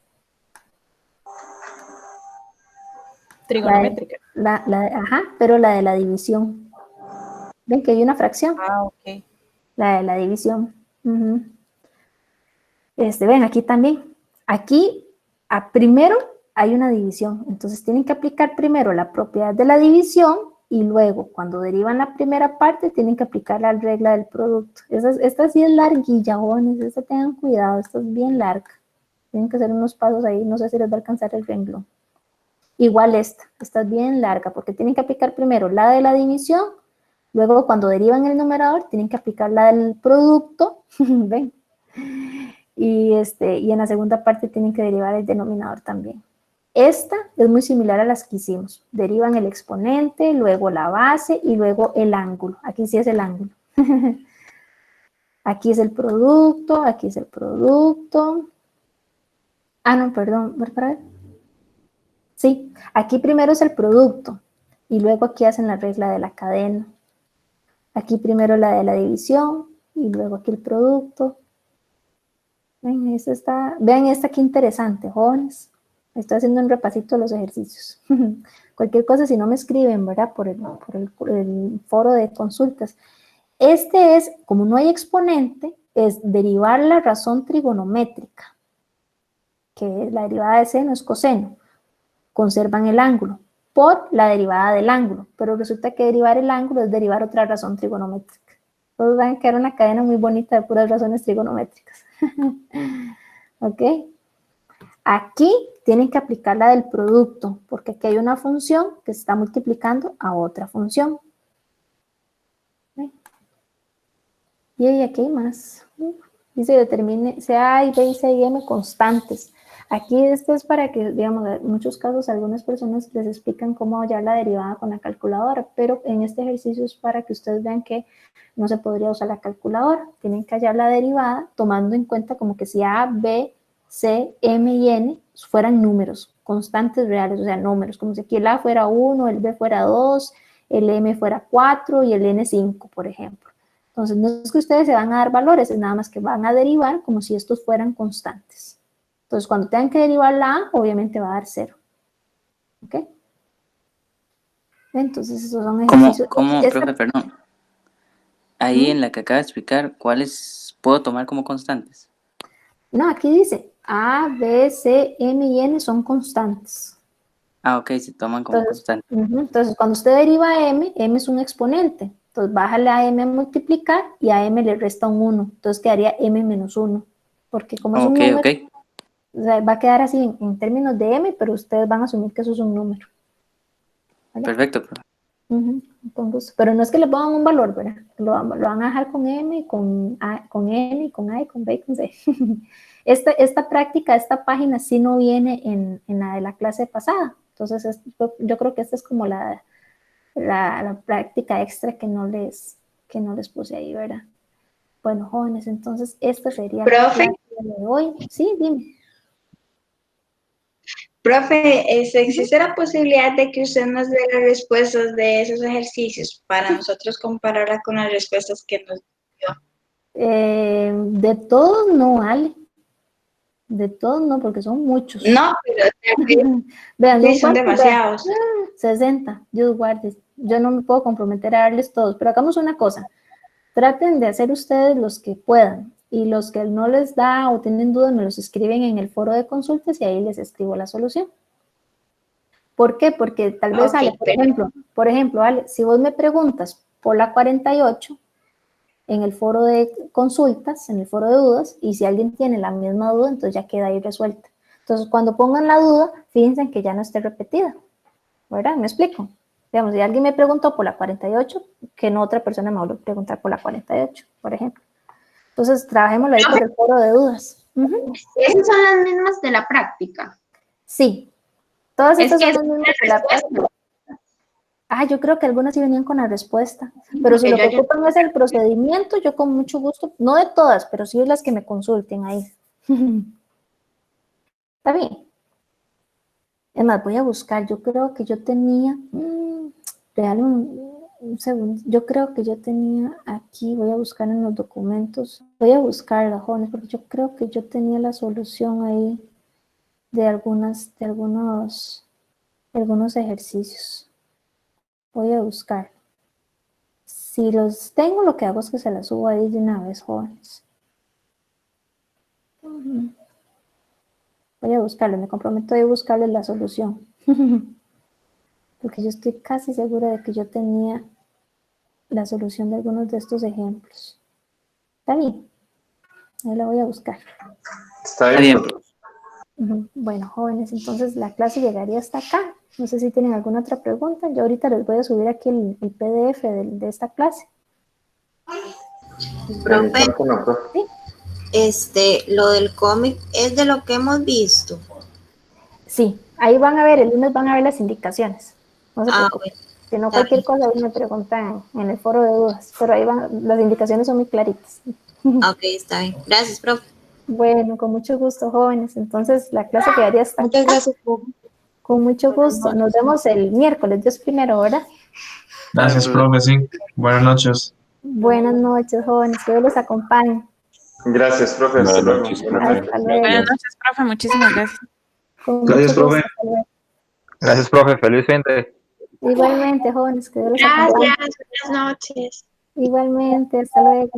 Trigonométrica. Ajá, pero la de la división. ¿Ven que hay una fracción? Ah, ok. La de la división. Ven, aquí también. Aquí, primero hay una división. Entonces tienen que aplicar primero la propiedad de la división y luego, cuando derivan la primera parte, tienen que aplicar la regla del producto. Esta sí es larguilla, jóvenes. Esta tengan cuidado. Esta es bien larga. Tienen que hacer unos pasos ahí. No sé si les va a alcanzar el renglón. Igual esta es bien larga porque tienen que aplicar primero la de la división, luego cuando derivan el numerador tienen que aplicar la del producto, ¿ven? Y en la segunda parte tienen que derivar el denominador también. Esta es muy similar a las que hicimos. Derivan el exponente, luego la base y luego el ángulo. Aquí sí es el ángulo. Aquí es el producto, aquí es el producto. No, perdón, para ver. Sí, aquí primero es el producto y luego aquí hacen la regla de la cadena. Aquí primero la de la división y luego aquí el producto. Ven, vean esta que interesante, jóvenes. Estoy haciendo un repasito de los ejercicios. Cualquier cosa, si no me escriben, ¿verdad? Por el foro de consultas. Como no hay exponente, es derivar la razón trigonométrica, que la derivada de seno es coseno. Conservan el ángulo por la derivada del ángulo, pero resulta que derivar el ángulo es derivar otra razón trigonométrica. Entonces van a quedar una cadena muy bonita de puras razones trigonométricas. ¿Ok? Aquí tienen que aplicar la del producto, porque aquí hay una función que se está multiplicando a otra función. Y aquí hay más. Dice determine sea A y B y C y M constantes. Aquí esto es para que, digamos, en muchos casos algunas personas les explican cómo hallar la derivada con la calculadora, pero en este ejercicio es para que ustedes vean que no se podría usar la calculadora. Tienen que hallar la derivada tomando en cuenta como que si A, B, C, M y N fueran números, constantes reales, o sea, números, como si aquí el A fuera 1, el B fuera 2, el M fuera 4 y el N 5, por ejemplo. Entonces, no es que ustedes se van a dar valores, es nada más que van a derivar como si estos fueran constantes. Entonces, cuando tengan que derivar la A, obviamente va a dar 0. ¿Ok? Entonces, esos son ejercicios. ¿Cómo, profe, perdón? Ahí en la que acaba de explicar, ¿cuáles puedo tomar como constantes? No, aquí dice A, B, C, M y N son constantes. Ah, ok, se toman como constantes. Entonces, cuando usted deriva M, M es un exponente. Entonces, bájale a M a multiplicar y a M le resta un 1. Entonces, quedaría M menos 1. Porque como es un número, o sea, va a quedar así en términos de M, pero ustedes van a asumir que eso es un número. ¿Vale? Perfecto. Entonces, pero no es que le pongan un valor, ¿verdad? Lo van a dejar con M, con N, con A, con B y con C. Esta práctica, esta página sí no viene en la de la clase pasada. Entonces, yo creo que esta es como la práctica extra que no les puse ahí, ¿verdad? Bueno, jóvenes, entonces esta sería la clase de hoy. Sí, dime. Profe, ¿existe la posibilidad de que usted nos dé las respuestas de esos ejercicios para nosotros compararla con las respuestas que nos dio? De todos no, Ale. De todos no, porque son muchos. No, pero vean, sí, son demasiados. 60, Dios guarde. Yo no me puedo comprometer a darles todos, pero hagamos una cosa. Traten de hacer ustedes los que puedan y los que no les da o tienen dudas me los escriben en el foro de consultas y ahí les escribo la solución. ¿Por qué? Porque tal vez, Ale, por ejemplo, Ale, si vos me preguntas por la 48 en el foro de consultas, en el foro de dudas, y si alguien tiene la misma duda, entonces ya queda ahí resuelta. Entonces, cuando pongan la duda, fíjense que ya no esté repetida, ¿verdad? ¿Me explico? Digamos, si alguien me preguntó por la 48, que no otra persona me vuelva a preguntar por la 48, por ejemplo. Entonces, trabajémoslo ahí por el foro de dudas. ¿Esas son las mismas de la práctica? Sí. Todas estas son las mismas de la práctica. Yo creo que algunas sí venían con la respuesta. Pero si lo que ocupan es el procedimiento, yo con mucho gusto, no de todas, pero sí las que me consulten ahí. ¿Está bien? Es más, voy a buscar, yo creo que yo tenía, un segundo, yo creo que yo tenía aquí, voy a buscar en los documentos, voy a buscarla, jóvenes, porque yo creo que yo tenía la solución ahí de algunos ejercicios. Voy a buscar. Si los tengo, lo que hago es que se las subo ahí de una vez, jóvenes. Voy a buscarlo, me comprometo a buscarles la solución. Porque yo estoy casi segura de que yo tenía la solución de algunos de estos ejemplos. ¿Está bien? Ahí la voy a buscar. Está bien. Bueno, jóvenes, entonces la clase llegaría hasta acá. No sé si tienen alguna otra pregunta. Yo ahorita les voy a subir aquí el PDF de esta clase. Profe, ¿sí? Lo del cómic es de lo que hemos visto. Sí, ahí van a ver, el lunes van a ver las indicaciones. No se preocupen. Bueno, si no, cualquier cosa ahí me preguntan en el foro de dudas. Pero ahí van, las indicaciones son muy claritas. Ok, está bien. Gracias, profe. Bueno, con mucho gusto, jóvenes. Entonces, la clase quedaría hasta Muchas acá. gracias, profe. Con mucho gusto. Nos vemos el miércoles, Dios primero, ¿verdad? Gracias, profe, sí. Buenas noches. Buenas noches, jóvenes. Que Dios los acompañe. Gracias, profe. Hasta luego. Hasta luego. Buenas noches, profe. Muchísimas gracias. Gracias, profe. Gracias, profe. Feliz fin de. Igualmente, jóvenes. Que Dios los acompañe. Gracias. Buenas noches. Igualmente. Hasta luego.